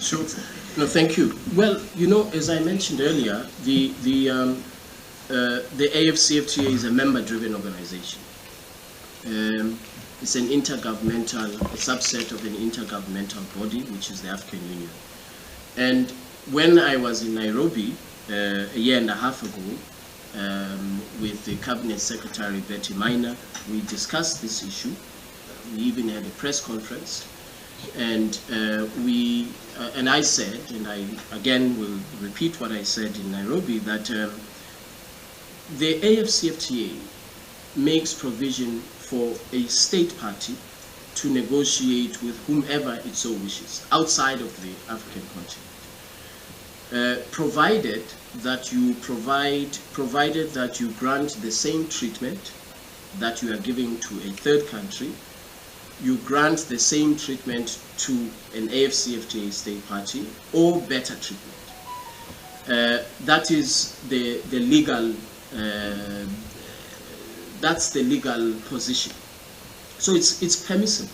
Sure. No, thank you. Well, as I mentioned earlier, the AfCFTA is a member-driven organization. It's an intergovernmental, a subset of an intergovernmental body, which is the African Union. And when I was in Nairobi a year and a half ago with the Cabinet Secretary Betty Mene, we discussed this issue. We even had a press conference, and I said, and I again will repeat what I said in Nairobi, that the AfCFTA makes provision for a state party to negotiate with whomever it so wishes outside of the African continent, provided that you grant the same treatment that you are giving to a third country. You grant the same treatment to an AfCFTA state party, or better treatment. That is the legal. That's the legal position. So it's permissible.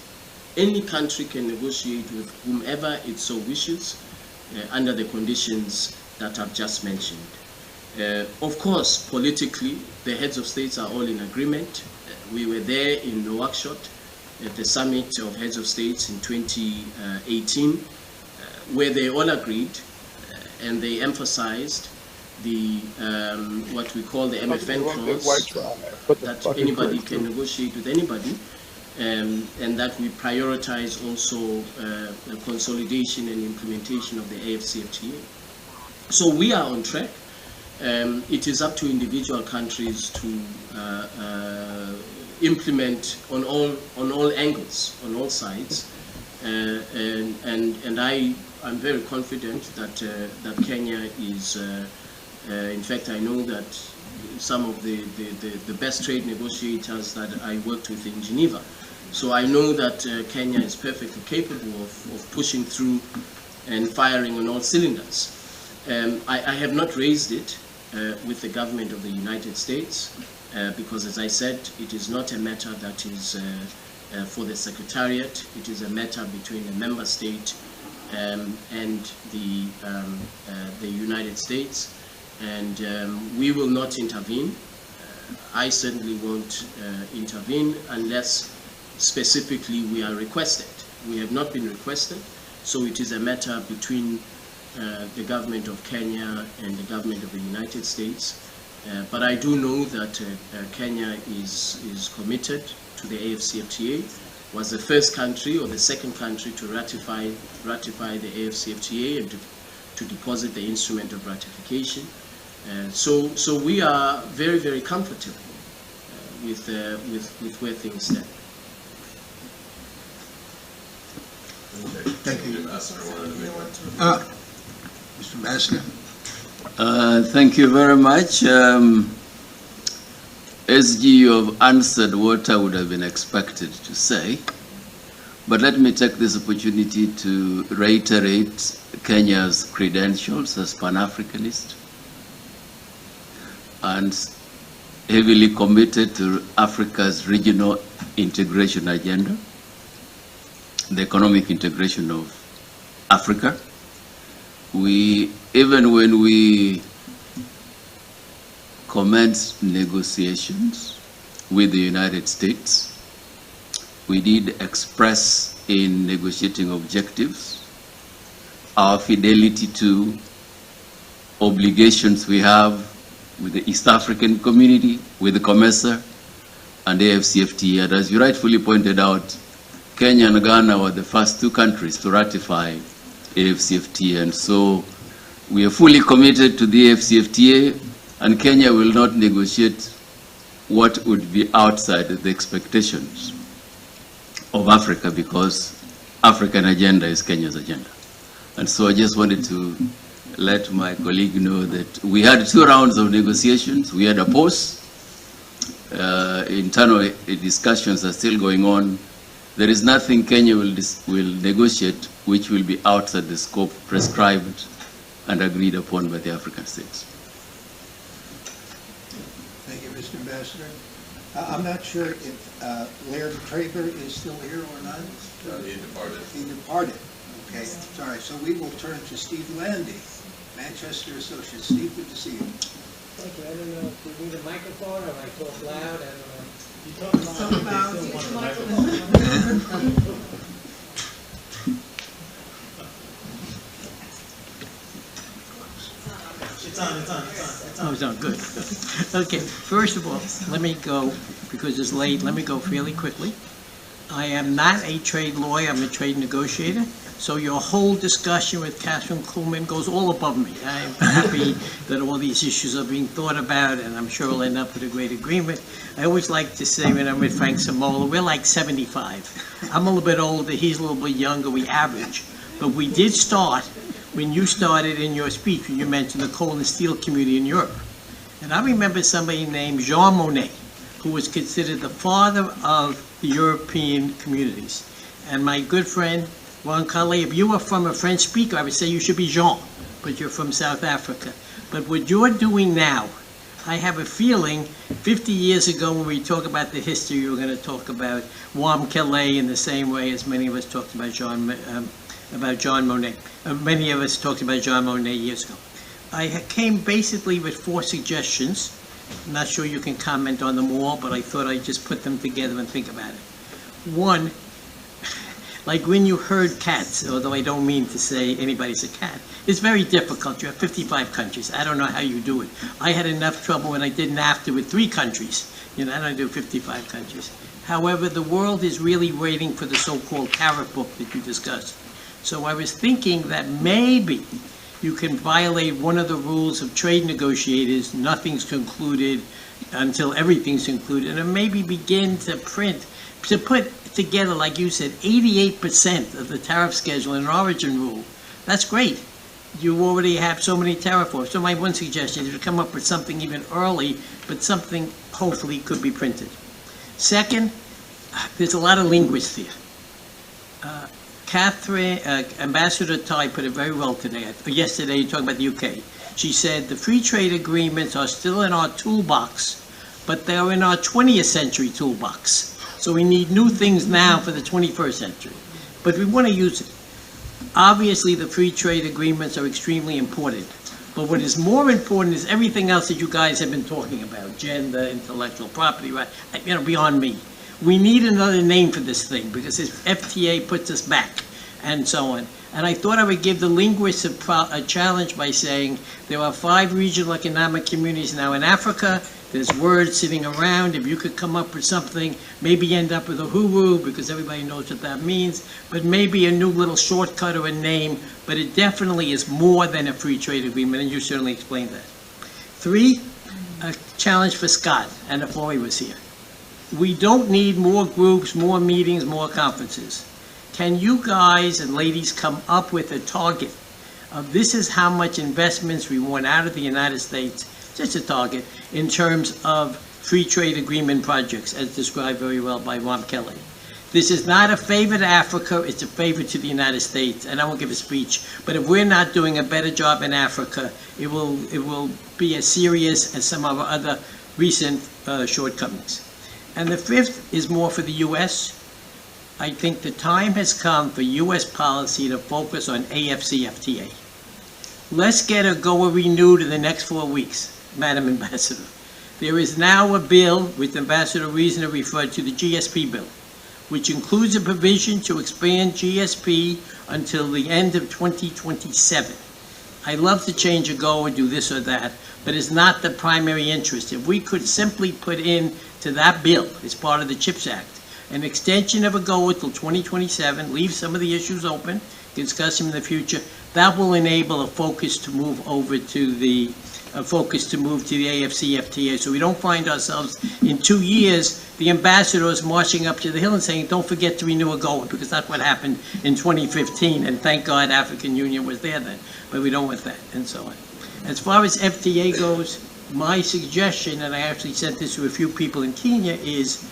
Any country can negotiate with whomever it so wishes, under the conditions that I've just mentioned. Of course, politically, the heads of states are all in agreement. We were there in Nouakchott at the summit of heads of states in 2018, where they all agreed and they emphasized the what we call the MFN clause, that anybody can negotiate with anybody, and that we prioritize also the consolidation and implementation of the AfCFTA. So we are on track. It is up to individual countries to implement on all angles, on all sides, and I'm very confident that that Kenya is. In fact, I know that some of the best trade negotiators that I worked with in Geneva. So I know that Kenya is perfectly capable of pushing through and firing on all cylinders. I have not raised it with the government of the United States because, as I said, it is not a matter that is for the Secretariat. It is a matter between a member state and the United States. And we will not intervene. I certainly won't intervene unless specifically we are requested. We have not been requested, so it is a matter between the government of Kenya and the government of the United States. But I do know that Kenya is committed to the AfCFTA, was the first country or the second country to ratify the AfCFTA and to deposit the instrument of ratification. So we are very, very comfortable with where things stand. Thank you. Mr. Ambassador. Thank you very much. SG, you have answered what I would have been expected to say, but let me take this opportunity to reiterate Kenya's credentials as Pan-Africanist and heavily committed to Africa's regional integration agenda, the economic integration of Africa. Even when we commenced negotiations with the United States, we did express in negotiating objectives our fidelity to obligations we have with the East African community, with the COMESA and AfCFTA. And as you rightfully pointed out, Kenya and Ghana were the first two countries to ratify AfCFTA, and so we are fully committed to the AfCFTA, and Kenya will not negotiate what would be outside the expectations of Africa, because African agenda is Kenya's agenda. And so I just wanted to let my colleague know that we had 2 rounds of negotiations. We had a pause. Internal discussions are still going on. There is nothing Kenya will negotiate which will be outside the scope prescribed and agreed upon by the African states. Thank you, Mr. Ambassador. I'm not sure if Laird Traber is still here or not. He departed. He departed. Okay, sorry. So we will turn to Steve Landy, Manchester Associates. Steve, good to see you. Thank you. I don't know if you need a microphone or I talk loud. I don't know. You talk loud. You still want a microphone. It's on, good. Okay, first of all, let me go, because it's late, let me go fairly quickly. I am not a trade lawyer, I'm a trade negotiator, so your whole discussion with Catherine Kuhlman goes all above me. I'm happy that all these issues are being thought about, and I'm sure we'll end up with a great agreement. I always like to say, when I'm with Frank Samola, we're like 75. I'm a little bit older, he's a little bit younger, we average. But we did start when you started in your speech, when you mentioned the coal and steel community in Europe. And I remember somebody named Jean Mene, who was considered the father of the European communities. And my good friend, Juan Calais, if you were from a French speaker, I would say you should be Jean, but you're from South Africa. But what you're doing now, I have a feeling 50 years ago when we talk about the history, you were going to talk about Juan Calais in the same way as many of us talked about Jean about John Mene. Many of us talked about John Mene years ago. I came basically with 4 suggestions. I'm not sure you can comment on them all, but I thought I'd just put them together and think about it. One, like when you herd cats, although I don't mean to say anybody's a cat, it's very difficult. You have 55 countries. I don't know how you do it. I had enough trouble when I did NAFTA with 3 countries. You know, I don't do 55 countries. However, the world is really waiting for the so-called tariff book that you discussed. So I was thinking that maybe you can violate one of the rules of trade negotiators, nothing's concluded until everything's concluded, and maybe begin to put together, like you said, 88% of the tariff schedule in an origin rule. That's great. You already have so many tariff laws. So my one suggestion is to come up with something even early, but something hopefully could be printed. Second, there's a lot of linguists here. Ambassador Tai put it very well today. Yesterday, you talked about the UK. She said the free trade agreements are still in our toolbox, but they're in our 20th century toolbox. So we need new things now for the 21st century. But we want to use it. Obviously, the free trade agreements are extremely important. But what is more important is everything else that you guys have been talking about, gender, intellectual property, right? You know, beyond me. We need another name for this thing because this FTA puts us back and so on. And I thought I would give the linguists a challenge by saying there are 5 regional economic communities now in Africa. There's words sitting around. If you could come up with something, maybe end up with a huru because everybody knows what that means, but maybe a new little shortcut or a name, but it definitely is more than a free trade agreement, and you certainly explained that. 3, a challenge for Scott, and if Lori was here. We don't need more groups, more meetings, more conferences. Can you guys and ladies come up with a target of this is how much investments we want out of the United States, just a target, in terms of free trade agreement projects, as described very well by Ron Kelly. This is not a favor to Africa, it's a favor to the United States, and I won't give a speech, but if we're not doing a better job in Africa, it will be as serious as some of our other recent shortcomings. And the 5th is more for the U.S. I think the time has come for U.S. policy to focus on AfCFTA. Let's get a GOA renewed in the next 4 weeks, Madam Ambassador. There is now a bill, which Ambassador Wisner referred to, the GSP bill, which includes a provision to expand GSP until the end of 2027. I love to change a GOA, do this or that, but it's not the primary interest. If we could simply put in to that bill, as part of the CHIPS Act, an extension of a GOA till 2027, leave some of the issues open, discuss them in the future, that will enable a focus to move over to the AfCFTA, so we don't find ourselves in 2 years, the ambassadors marching up to the hill and saying, don't forget to renew a GOA, because that's what happened in 2015, and thank God African Union was there then, but we don't want that, and so on. As far as FTA goes, my suggestion, and I actually sent this to a few people in Kenya, is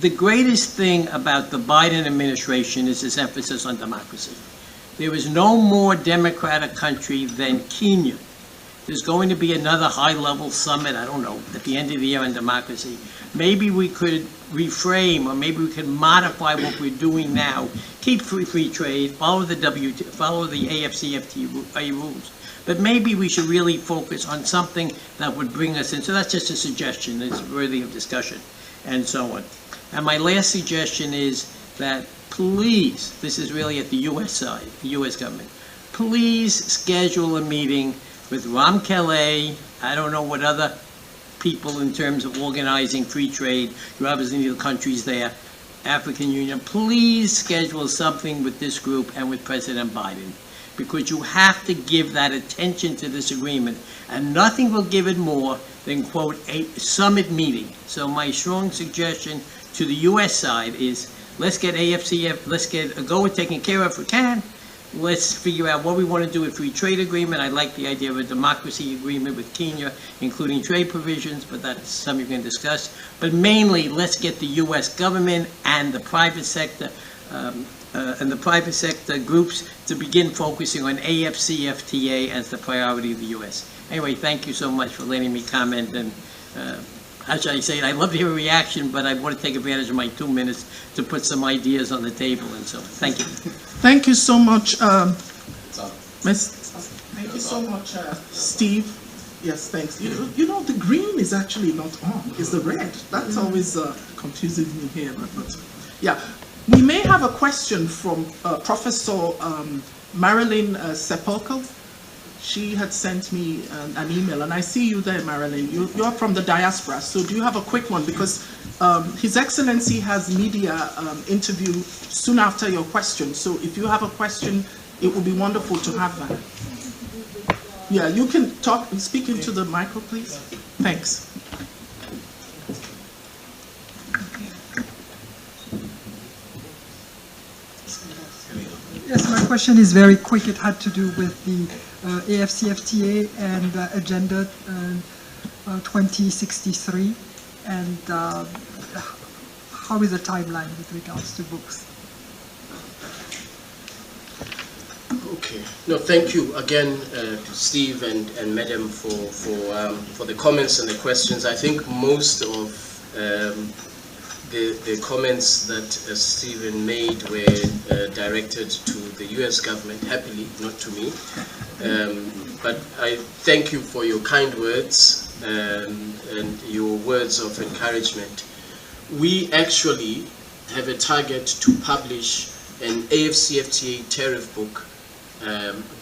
the greatest thing about the Biden administration is this emphasis on democracy. There is no more democratic country than Kenya. There's going to be another high-level summit, I don't know, at the end of the year on democracy. Maybe we could reframe, or maybe we could modify what we're doing now. Keep free trade, follow the AfCFTA rules. But maybe we should really focus on something that would bring us in. So that's just a suggestion. It's worthy of discussion, and so on. And my last suggestion is that please, this is really at the U.S. side, the U.S. government, please schedule a meeting with Ram Kelly, I don't know what other people in terms of organizing free trade, you obviously need the countries there, African Union, please schedule something with this group and with President Biden, because you have to give that attention to this agreement, and nothing will give it more than, quote, a summit meeting. So my strong suggestion to the U.S. side is, let's get let's get a GOA taken care of if we can. Let's figure out what we want to do with free trade agreement. I like the idea of a democracy agreement with Kenya, including trade provisions, but that's something we can discuss. But mainly, let's get the U.S. government and the private sector groups to begin focusing on AfCFTA as the priority of the U.S. Anyway, thank you so much for letting me comment, and how should I say it? I love to hear a reaction, but I want to take advantage of my 2 minutes to put some ideas on the table, and so, thank you. Thank you so much, Thank you so much, Steve. Yes, thanks. You know, the green is actually not on, it's the red. That's always confusing me here. But yeah, we may have a question from Professor Marilyn Sepulchre. She had sent me an email, and I see you there, Marilyn. You're from the diaspora, so do you have a quick one? Because His Excellency has media interview soon after your question, so if you have a question, it would be wonderful to have that. Yeah, you can speak into the micro, please. Thanks. Yes, my question is very quick. It had to do with the AfCFTA and Agenda 2063, and how is the timeline with regards to books? Okay. No, thank you again to Steve and Madam for the comments and the questions. I think most of the comments that Stephen made were directed to the US government, happily, not to me. But I thank you for your kind words and your words of encouragement. We actually have a target to publish an AfCFTA tariff book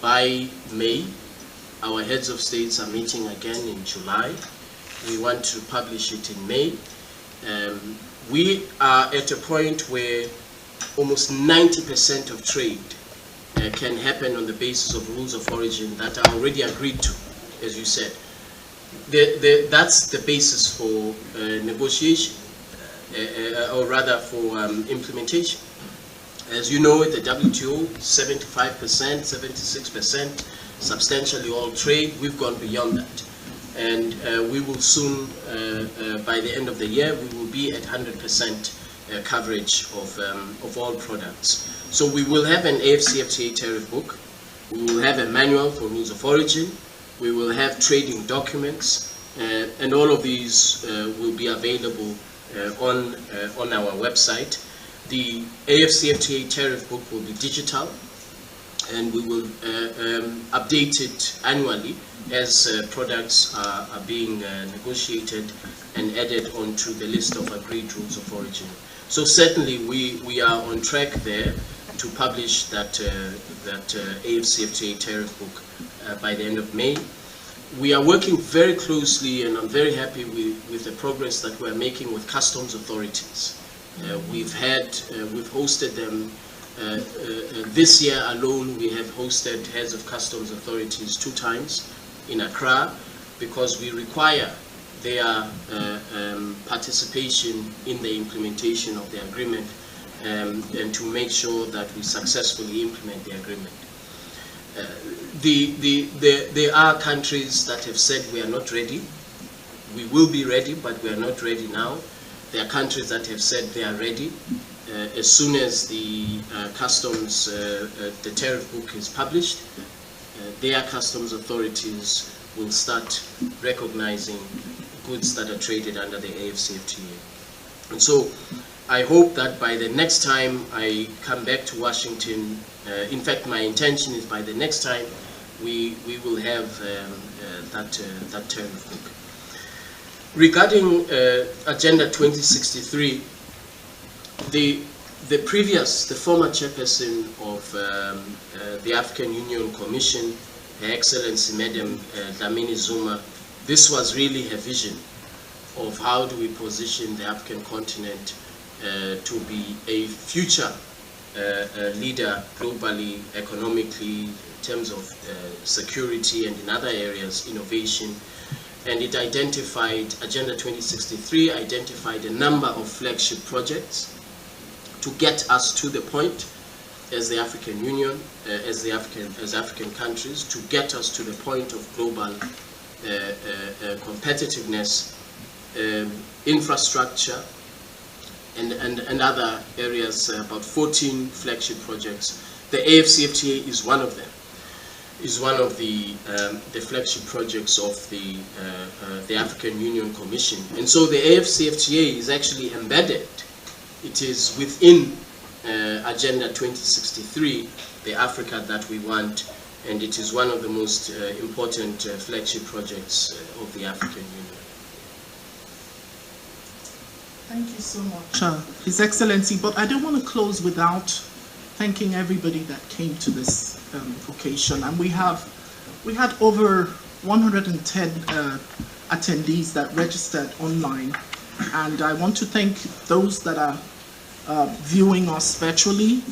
by May. Our heads of states are meeting again in July. We want to publish it in May. We are at a point where almost 90% of trade can happen on the basis of rules of origin that are already agreed to, as you said. That's the basis for negotiation, or rather for implementation. As you know, at the WTO, 75%, 76%, substantially all trade. We've gone beyond that. And we will soon, by the end of the year, we will be at 100% coverage of all products. So we will have an AfCFTA tariff book. We will have a manual for rules of origin. We will have trading documents. And all of these will be available on our website. The AfCFTA tariff book will be digital, and we will update it annually as products are being negotiated and added onto the list of agreed rules of origin. So certainly we are on track there to publish that AfCFTA tariff book by the end of May. We are working very closely, and I'm very happy with the progress that we're making with customs authorities. We've hosted them this year alone. We have hosted heads of customs authorities 2 times in Accra, because we require their participation in the implementation of the agreement, and to make sure that we successfully implement the agreement. There are countries that have said we are not ready. We will be ready, but we are not ready now. There are countries that have said they are ready. As soon as the customs, the tariff book is published, their customs authorities will start recognizing goods that are traded under the AfCFTA. And so I hope that by the next time I come back to Washington, in fact my intention is by the next time we will have that tariff book. Regarding Agenda 2063, the former chairperson of the African Union Commission, Her Excellency Madam Dlamini Zuma, this was really her vision of how do we position the African continent to be a future leader globally, economically, in terms of security and in other areas, innovation. And it identified, Agenda 2063 identified a number of flagship projects to get us to the point as the African Union, as African countries, to get us to the point of global competitiveness, infrastructure, and other areas, about 14 flagship projects. The AfCFTA is one of them. Is one of the flagship projects of the the African Union Commission. And so the AfCFTA is actually embedded. It is within Agenda 2063, the Africa that we want, and it is one of the most important flagship projects of the African Union. Thank you so much, His Excellency. But I don't want to close without thanking everybody that came to this occasion. And we had over 110 attendees that registered online. And I want to thank those that are viewing us virtually.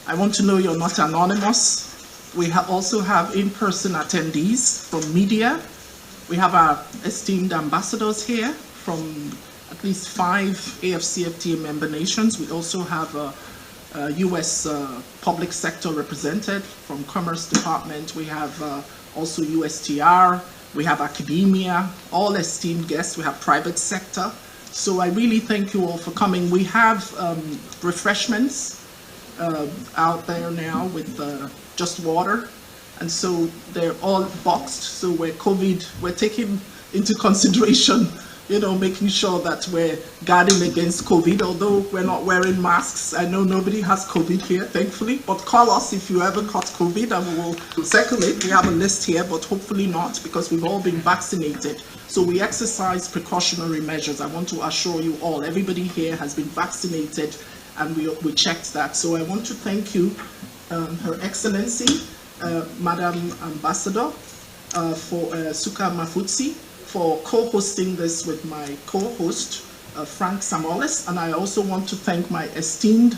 I want to know you're not anonymous. We also have in-person attendees from media. We have our esteemed ambassadors here from at least 5 AfCFTA member nations. We also have a U.S. public sector represented from Commerce Department. We have also USTR. We have academia, all esteemed guests. We have private sector. So I really thank you all for coming. We have refreshments out there now with just water. And so they're all boxed. So we're taking into consideration, making sure that we're guarding against COVID, although we're not wearing masks. I know nobody has COVID here, thankfully, but call us if you ever caught COVID and we will circulate. We have a list here, but hopefully not, because we've all been vaccinated. So we exercise precautionary measures. I want to assure you all, everybody here has been vaccinated, and we checked that. So I want to thank you, Her Excellency, Madam Ambassador, for Suka-Mafudze, for co-hosting this with my co-host, Frank Samolis. And I also want to thank my esteemed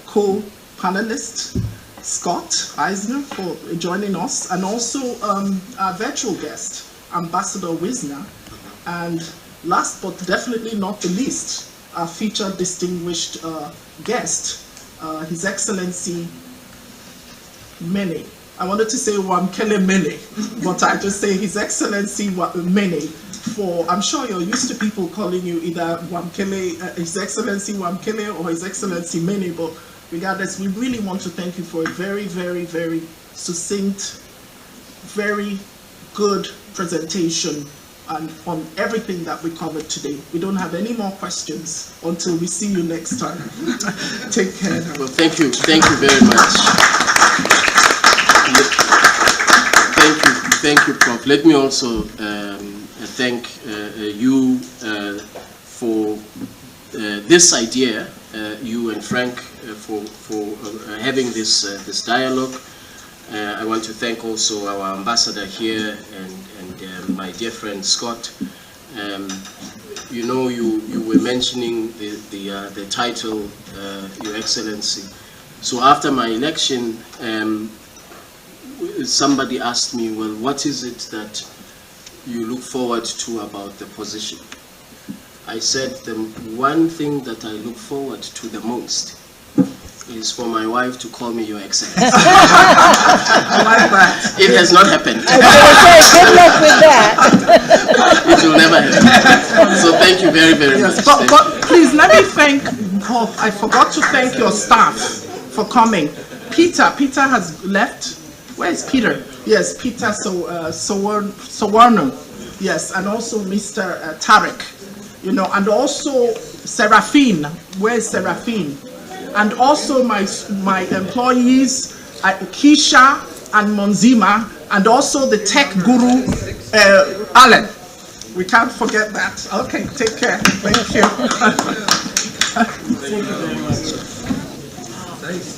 co-panelist, Scott Wisner, for joining us, and also our virtual guest, Ambassador Wisner, and last but definitely not the least, our featured distinguished guest, His Excellency Mene. I wanted to say Wamkele Mene, but I just say His Excellency Mene. For I'm sure you're used to people calling you either Wamkele, His Excellency Wamkele, or His Excellency Mene. But regardless, we really want to thank you for a very, very, very succinct, very good presentation and on everything that we covered today. We don't have any more questions until we see you next time. Take care now. Well, thank you very much. Thank you, Prof. Let me also thank you for this idea, you and Frank, for having this dialogue. I want to thank also our ambassador here and my dear friend Scott. You were mentioning the title, Your Excellency. So after my election, somebody asked me, well, what is it that you look forward to about the position? I said the one thing that I look forward to the most is for my wife to call me Your Excellency. I like that. It has not happened. I was going to say, good luck with that. It will never happen. So thank you very, very much. But please, let me thank, I forgot to thank your staff for coming. Peter has left. Where is Peter? Yes, Peter Sawarno. Yes, and also Mr. Tarek. And also Seraphine. Where is Seraphine? And also my employees, Keisha and Monzima, and also the tech guru, Alan. We can't forget that. Okay, take care. Thank you. Thank you very much. Thanks.